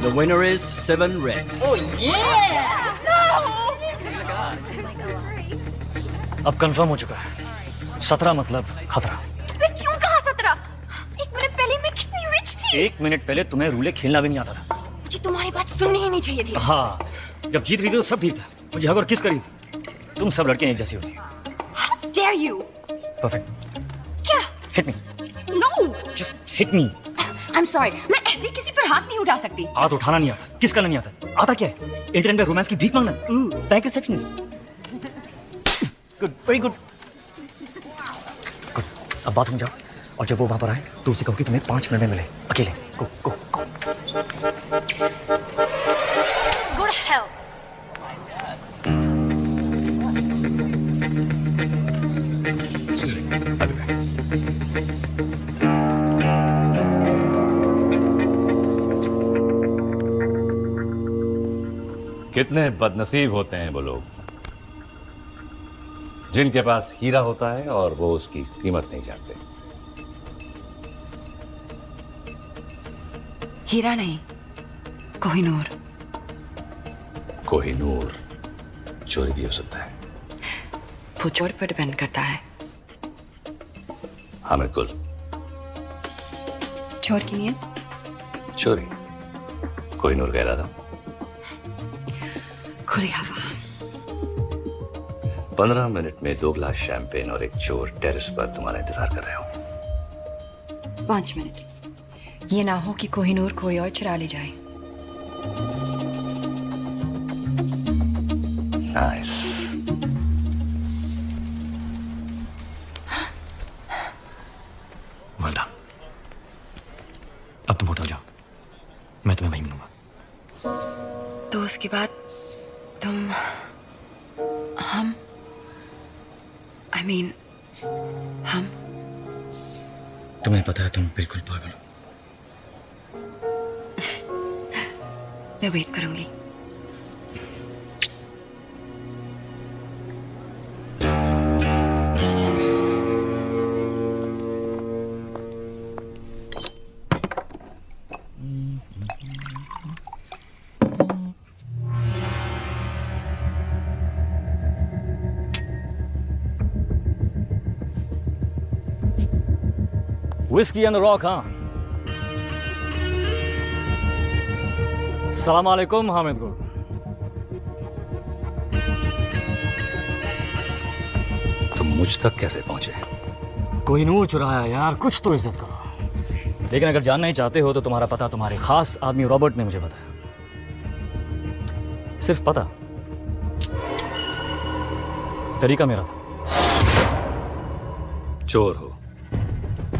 The winner is 7 red. Oh yeah! अब confirm हो चुका है। 17 मतलब खतरा। मैं क्यों कहा 17? एक मिनट पहले मैं कितनी रिच थी। 1 मिनट पहले तुम्हें रूले खेलना भी नहीं आता था। मुझे तुम्हारी बात सुननी ही नहीं चाहिए थी। हाँ, जब जीत रही थी तो सब ठीक था। मुझे हग और किस करी थी। तुम सब लड़कियां एक जैसी होती। How dare you? परफेक्ट। क्या? Hit me. No. Just hit me. I'm sorry. मैं ऐसे किसी पर हाथ नहीं उठा सकती। हाथ उठाना नहीं आता। किस करना नहीं आता? आता क्या है? इंटरनेट पे रोमांस की भीख मांगना। Bank receptionist. Good, very good. Good. अब बात हो जाओ और जब वो वहां पर आए तो उसे कहो कि तुम्हें 5 मिनट में मिले अकेले। गो गो गो। Go to hell. कितने बदनसीब होते हैं वो लोग जिनके पास हीरा होता है और वो उसकी कीमत नहीं जानते। हीरा नहीं, कोहिनूर। कोहिनूर चोरी भी हो सकता है। वो चोर पर डिपेंड करता है। हामिद गुल। चोर की नीयत? चोरी। कोहिनूर कह रहा था। खुली हवा। 15 मिनट में 2 गिलास शैंपेन और एक चोर टेरेस पर तुम्हारा इंतजार कर रहे हो। 5 मिनट। ये ना हो कि कोहिनूर कोई और चुरा ले जाए। नाइस। Well done. अब तुम होटल जाओ, मैं तुम्हें वहीं मिलूंगा। तो उसके बाद तुम हम I mean, हम तुम्हें पता है तुम बिल्कुल पागल हो। मैं वेट करूंगी। Whiskey on the rock, हाँ? सलाम अलैकुम हामिद गुल। तुम मुझ तक कैसे पहुंचे? कोहिनूर चुराया यार, कुछ तो इज्जत करो। लेकिन अगर जानना ही चाहते हो तो तुम्हारा पता तुम्हारे खास आदमी रॉबर्ट ने मुझे बताया। सिर्फ पता, तरीका मेरा था। चोर हो,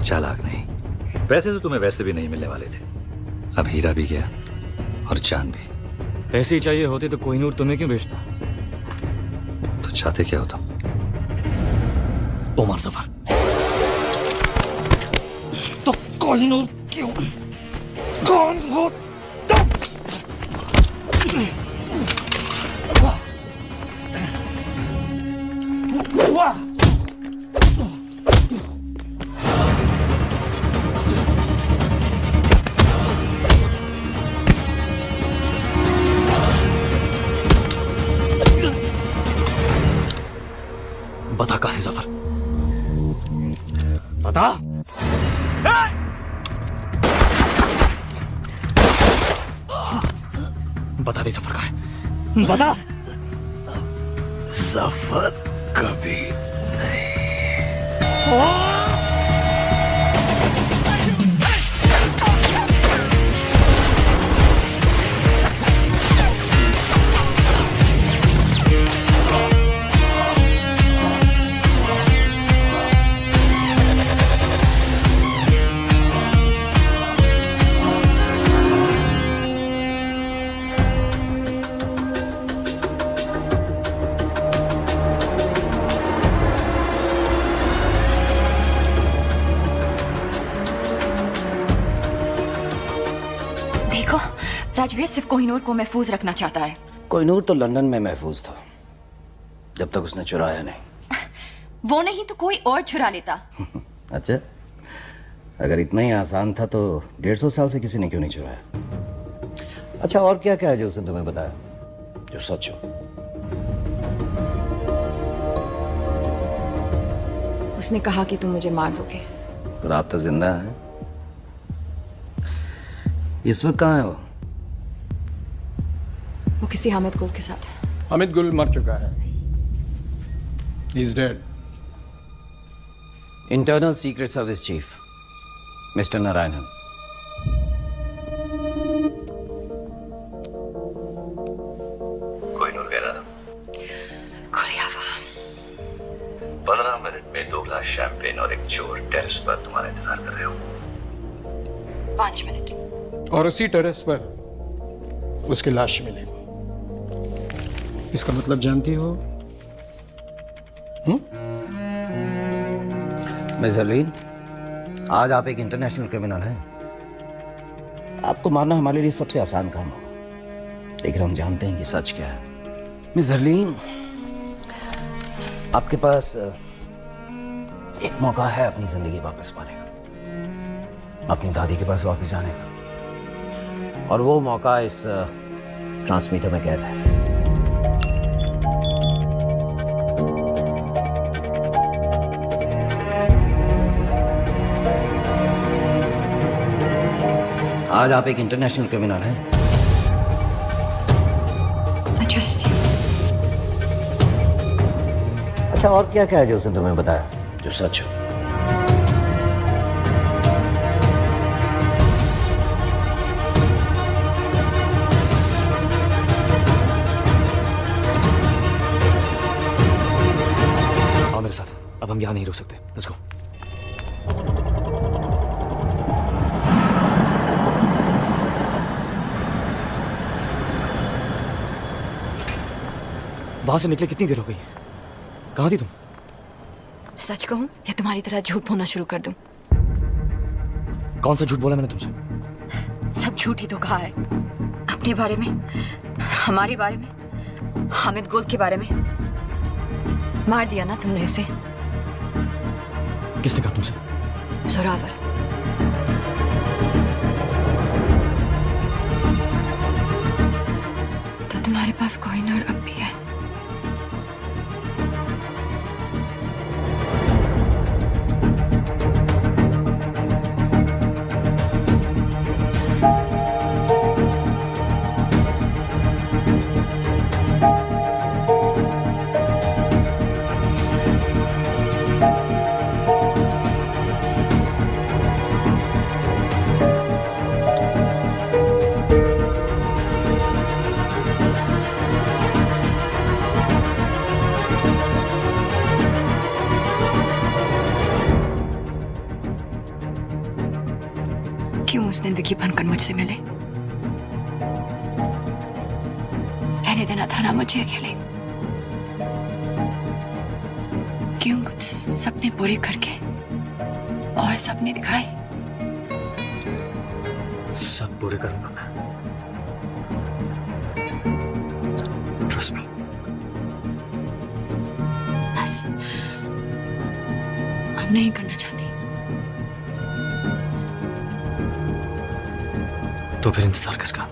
चालाक नहीं। पैसे तो तुम्हें वैसे भी नहीं मिलने वाले थे, अब हीरा भी गया और चांद भी। पैसे ही चाहिए होते तो कोहिनूर तुम्हें क्यों बेचता? तो चाहते क्या हो तुम? ओमर सफर। तो कोहिनूर क्यों? कौन हो तुम? बता कहाँ है सफर? बता। बता दे सफर कहाँ है? बता। सफर कभी नहीं। देखो, राजवीर सिर्फ कोहिनूर को महफूज रखना चाहता है। कोहिनूर तो लंदन में महफूज था जब तक उसने चुराया नहीं। वो नहीं तो कोई और चुरा लेता। अच्छा, अगर इतना ही आसान था तो 150 साल से किसी ने क्यों नहीं चुराया? अच्छा, और क्या क्या है जो उसने तुम्हें बताया जो सच हो? उसने कहा कि तुम मुझे मार दोगे। पर आप तो जिंदा हैं। इस वक्त कहाँ है वो? वो किसी हामिद गुल के साथ है। हामिद गुल मर चुका है। He is dead. Internal secret service chief mister Narayanan. Kohinoor कह रहा था 15 मिनट में 2 ग्लास शैंपेन और एक चोर टेरेस पर तुम्हारा इंतजार कर रहे हो। 5 मिनट। और उसी टेरेस पर उसकी लाश मिली। इसका मतलब जानती हो? मिस हरलीन, आज आप एक इंटरनेशनल क्रिमिनल हैं। आपको मारना हमारे लिए सबसे आसान काम होगा, लेकिन हम जानते हैं कि सच क्या है। मिस हरलीन, आपके पास एक मौका है अपनी जिंदगी वापस पाने का, अपनी दादी के पास वापस जाने का, और वो मौका इस ट्रांसमीटर में कैद है। आज आप एक इंटरनेशनल क्रिमिनल हैं। अच्छा, और क्या क्या है जो उसने तुम्हें बताया जो सच हो? आओ मेरे साथ, अब हम यहाँ नहीं रुक सकते। Let's go. वहां से निकले कितनी देर हो गई? कहाँ थी तुम? सच कहूं या तुम्हारी तरह झूठ बोलना शुरू कर दूं? कौन सा झूठ बोला मैंने तुमसे? सब झूठ ही तो कहा है। अपने बारे में, हमारे बारे में, हामिद गुल के बारे में। मार दिया ना तुमने उसे। किसने कहा तुमसे? जोरावर। तो तुम्हारे पास कोहिनूर अब भी है। क्यों उस दिन विकी बनकर मुझसे मिले? रहने देना था ना मुझे अकेले। क्यों कुछ सपने पूरे करके और सपने दिखाए? सब पूरे करूंगा मैं। Trust me. बस अब नहीं करना चाहती। तो फिर इंतजार किसका?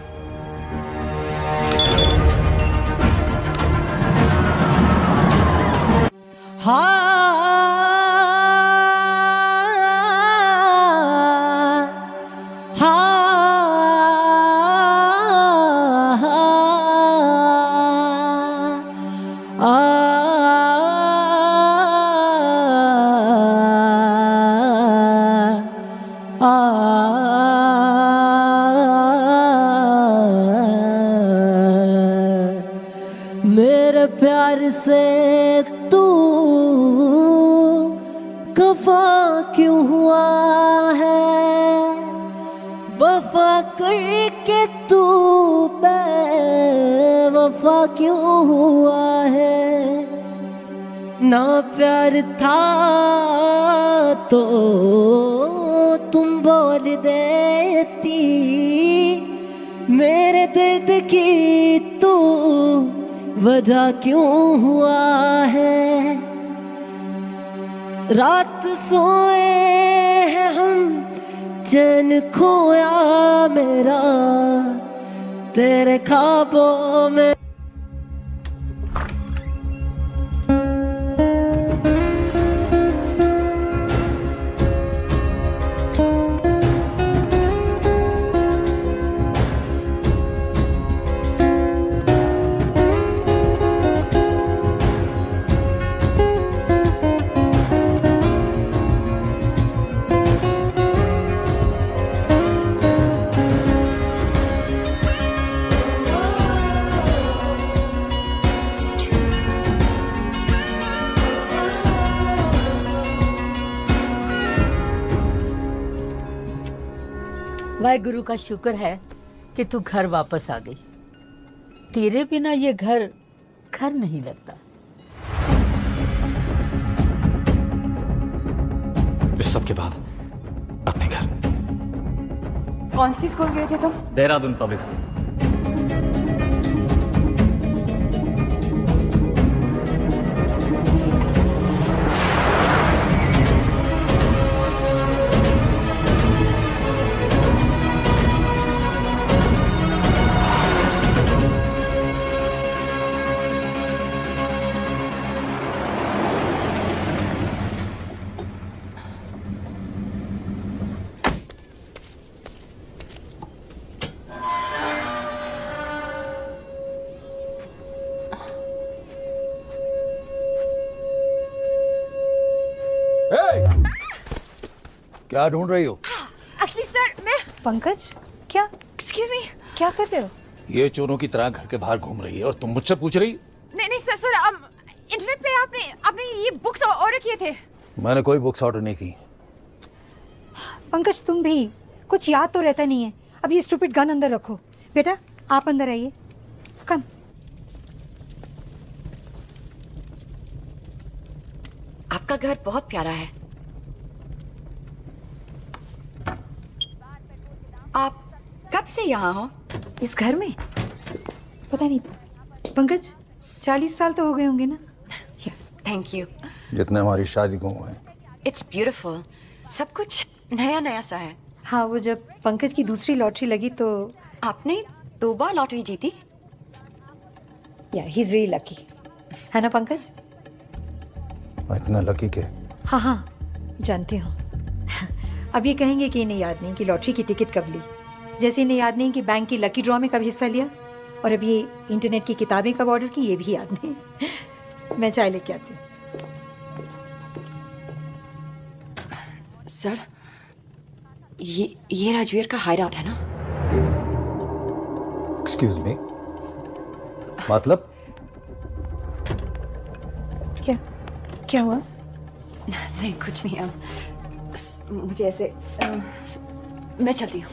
मेरे प्यार से तू खफा क्यों हुआ है? वफा करके तू बेवफा क्यों हुआ है? ना प्यार था तो तुम बोल देती, मेरे दर्द की तू वजह क्यों हुआ है? रात सोए हैं हम, चैन खोया मेरा तेरे ख्वाबों में। वाहेगुरु का शुक्र है कि तू घर वापस आ गई। तेरे बिना ये घर घर नहीं लगता। इस सब के बाद अपने घर। कौन सी स्कूल गए थे तुम? Dehradun public school. क्या ढूंढ रही हो? एक्चुअली सर मैं पंकज क्या एक्सक्यूज मी क्या कर रहे हो? ये चोरों की तरह घर के बाहर घूम रही है और तुम मुझसे पूछ रही? नहीं नहीं सर सर इंटरनेट पे आपने ये बुक्स ऑर्डर किए थे। मैंने कोई बुक्स ऑर्डर नहीं की। पंकज तुम भी कुछ याद तो रहता नहीं है। अब ये स्टूपिड गन अंदर रखो। बेटा आप अंदर आइए। कम। आपका घर बहुत प्यारा है। आप कब से यहाँ हो? इस घर में? पता नहीं पंकज 40 साल तो हो गए होंगे ना। Thank you. जितने हमारी शादी को हुए। It's beautiful. सब कुछ नया नया सा है। हाँ वो जब पंकज की दूसरी लॉटरी लगी तो आपने 2 बार लॉटरी जीती। या ही इज रियली लकी है ना पंकज? इतना लकी के? हाँ हाँ जानती हूँ। अब ये कहेंगे कि इन्हें याद नहीं कि लॉटरी की टिकट कब ली, जैसे इन्हें याद नहीं कि बैंक की लकी ड्रॉ में कब हिस्सा लिया, और अब ये इंटरनेट की किताबें कब ऑर्डर की ये भी याद नहीं। मैं चाय लेके आती हूँ। सर ये राजवीर का हाइडआउट है ना? एक्सक्यूज मी, मतलब? क्या हुआ? नहीं कुछ नहीं। अब मुझे ऐसे मैं चलती हूँ।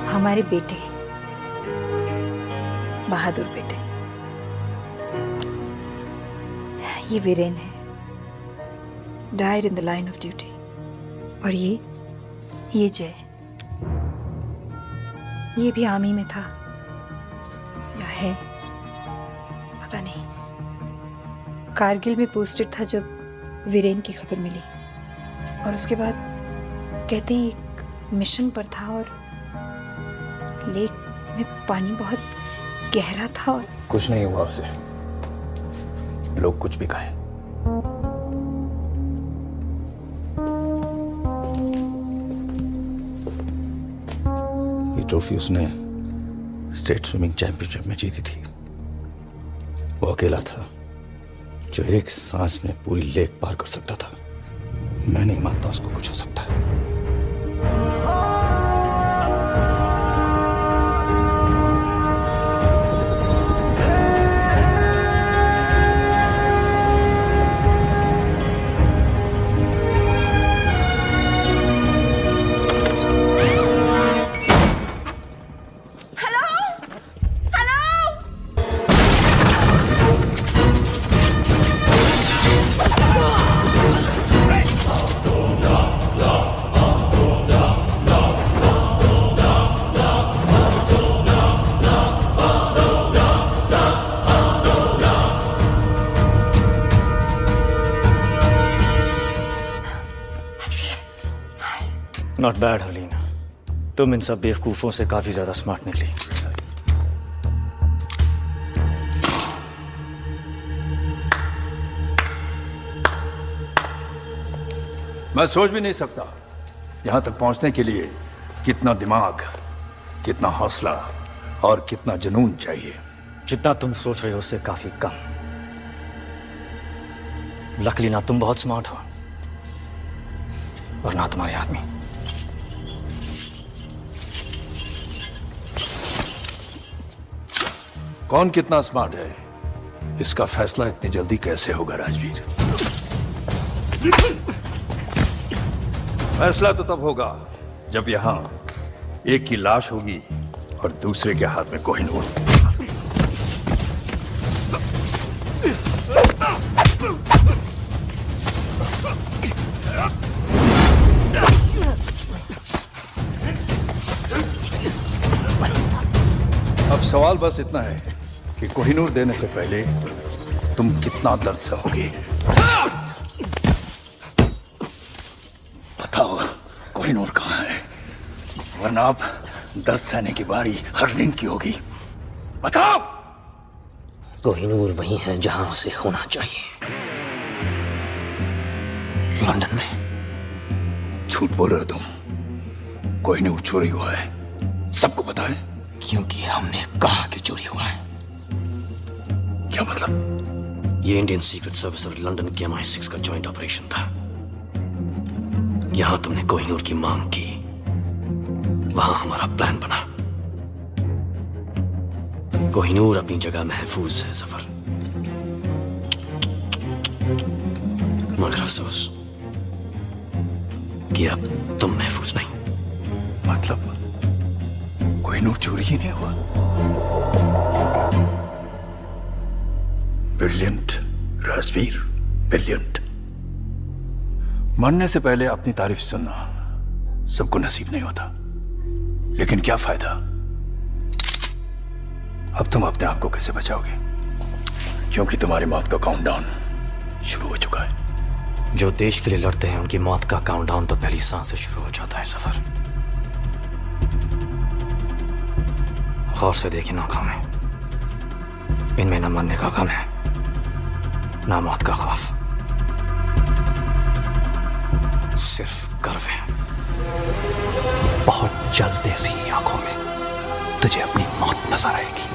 हमारे बेटे, बहादुर बेटे, ये वीरेन है, died in the line of duty. और ये जय, ये भी आर्मी में था या है पता नहीं। कारगिल में पोस्टेड था जब वीरेन की खबर मिली, और उसके बाद कहते हैं एक मिशन पर था और लेक में पानी बहुत गहरा था और कुछ नहीं हुआ उसे, लोग कुछ भी कहें। ये ट्रॉफी उसने स्टेट स्विमिंग चैंपियनशिप में जीती थी। वो अकेला था जो एक सांस में पूरी लेक पार कर सकता था। मैं नहीं मानता उसको कुछ हो सकता है। नॉट बैड हरलीन, तुम इन सब बेवकूफों से काफी ज्यादा स्मार्ट निकली। मैं सोच भी नहीं सकता यहां तक पहुंचने के लिए कितना दिमाग, कितना हौसला और कितना जुनून चाहिए। जितना तुम सोच रहे हो उससे काफी कम। लकीली ना तुम बहुत स्मार्ट हो और ना तुम्हारे आदमी। कौन कितना स्मार्ट है इसका फैसला इतनी जल्दी कैसे होगा राजवीर? फैसला तो तब होगा जब यहां एक की लाश होगी और दूसरे के हाथ में कोहिनूर। अब सवाल बस इतना है कि कोहिनूर देने से पहले तुम कितना दर्द सहोगे। बताओ कोहिनूर कहाँ है, वरना अब दर्द सहने की बारी हरलीन की होगी। बताओ। कोहिनूर वही है जहां उसे होना चाहिए, लंदन में। झूठ बोल रहे हो तुम। कोहिनूर चोरी हुआ है, सबको पता है। क्योंकि हमने कहा कि चोरी हुआ है। क्या मतलब? ये इंडियन सीक्रेट सर्विस और लंदन के MI6 का जॉइंट ऑपरेशन था। यहां तुमने कोहिनूर की मांग की, वहां हमारा प्लान बना। कोहिनूर अपनी जगह महफूज है सफर, मगर अफसोस कि अब तुम महफूज नहीं। मतलब कोहिनूर चोरी ही नहीं हुआ? Brilliant Rajveer, brilliant. मरने से पहले अपनी तारीफ सुनना सबको नसीब नहीं होता, लेकिन क्या फायदा? अब तुम अपने आप को कैसे बचाओगे? क्योंकि तुम्हारी मौत का काउंटडाउन शुरू हो चुका है। जो देश के लिए लड़ते हैं उनकी मौत का काउंटडाउन तो पहली सांस से शुरू हो जाता है सफर। गौर से देखें आंखों में, इनमें न मरने का गम है ना मौत का खौफ, सिर्फ गर्व है। बहुत जल्द ऐसी आंखों में तुझे अपनी मौत नजर आएगी।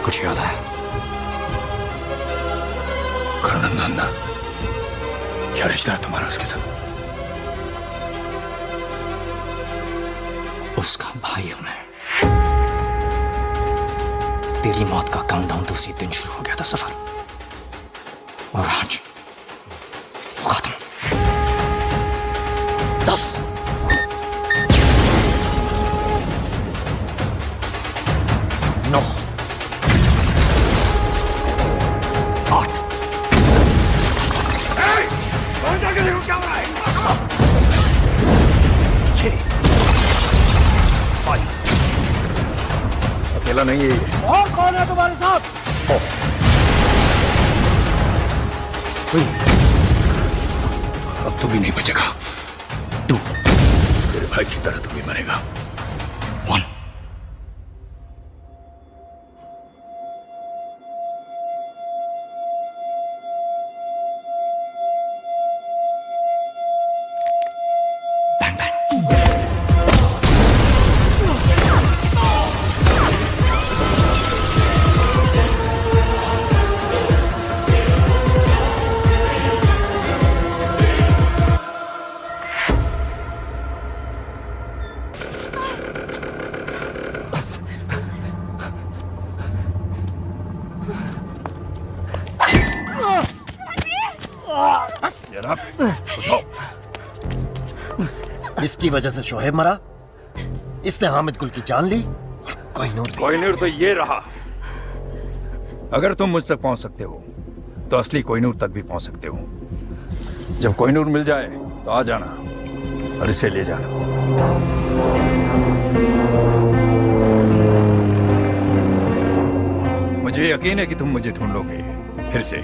कुछ याद है? कर्नल नंदा, क्या रिश्ता है तुम्हारा उसके साथ? उसका भाई हूं मैं। तेरी मौत का काउंटडाउन तो उसी दिन शुरू हो गया था सफर, और आज खत्म। 10 9 8 जाके देखो क्या हो रहा है। 7 6 5 अकेला नहीं है ये। और कौन है तुम्हारे साथ? 4 3 अब तू भी नहीं बचेगा। 2 तेरे भाई की तरह तू भी मरेगा। 1 इसकी वजह से शोहेब मरा, इसने हामिद गुल की जान ली, और कोहिनूर तो ये रहा। अगर तुम मुझ तक पहुंच सकते हो तो असली कोहिनूर तक भी पहुंच सकते हो। जब कोहिनूर मिल जाए तो आ जाना और इसे ले जाना। मुझे यकीन है कि तुम मुझे ढूंढ लोगे फिर से।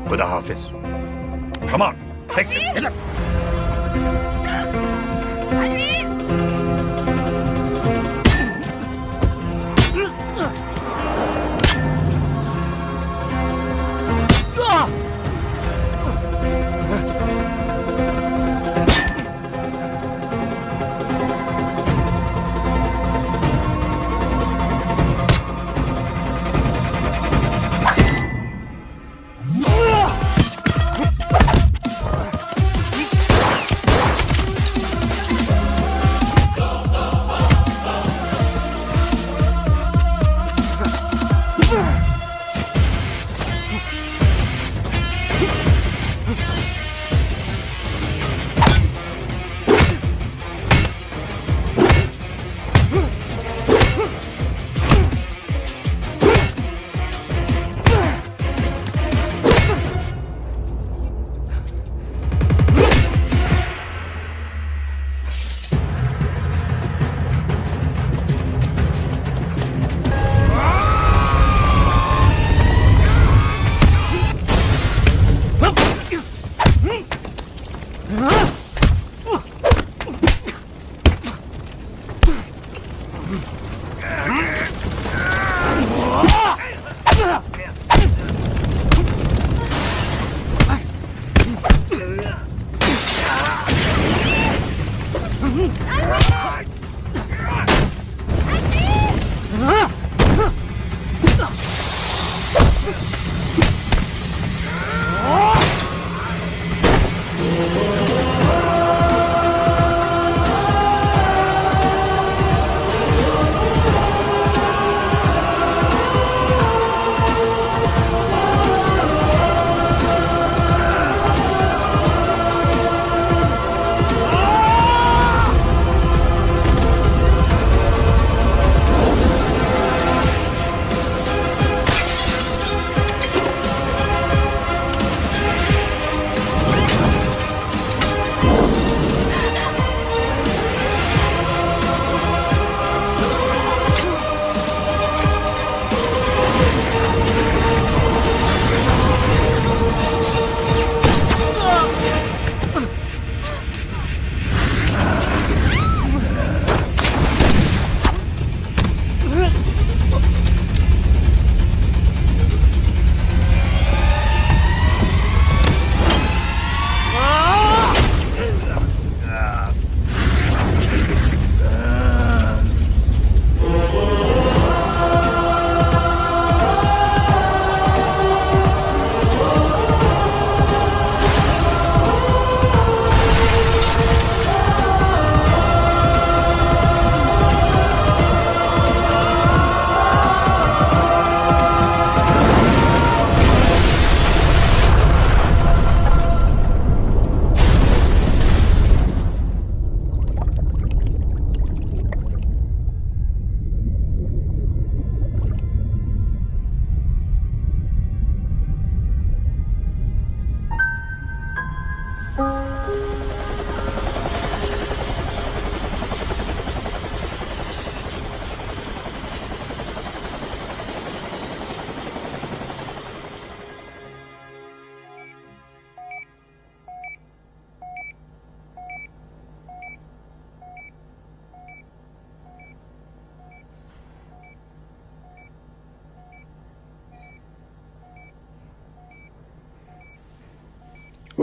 खुदा हाफिज। Come on, take it.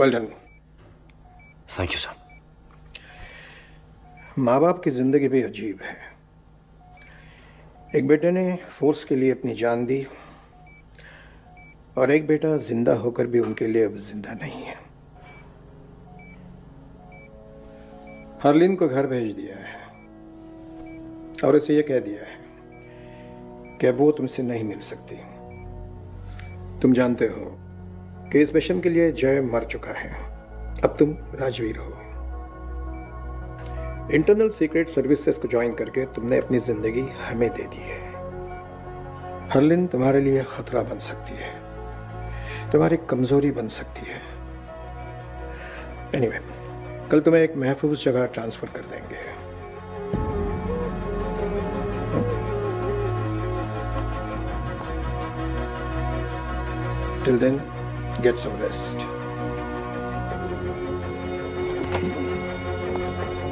Well done. Thank you sir. माँ बाप की जिंदगी भी अजीब है। एक बेटे ने फोर्स के लिए अपनी जान दी और एक बेटा जिंदा होकर भी उनके लिए अब जिंदा नहीं है। हरलीन को घर भेज दिया है और उसे यह कह दिया है कि अब वो तुमसे नहीं मिल सकती। तुम जानते हो कि इस मिशन के लिए जय मर चुका है, अब तुम राजवीर हो। इंटरनल सीक्रेट सर्विसेज को ज्वाइन करके तुमने अपनी जिंदगी हमें दे दी है। हरलिन तुम्हारे लिए खतरा बन सकती है, तुम्हारी कमजोरी बन सकती है। एनीवे, कल तुम्हें एक महफूज जगह ट्रांसफर कर देंगे। Till then, get some rest.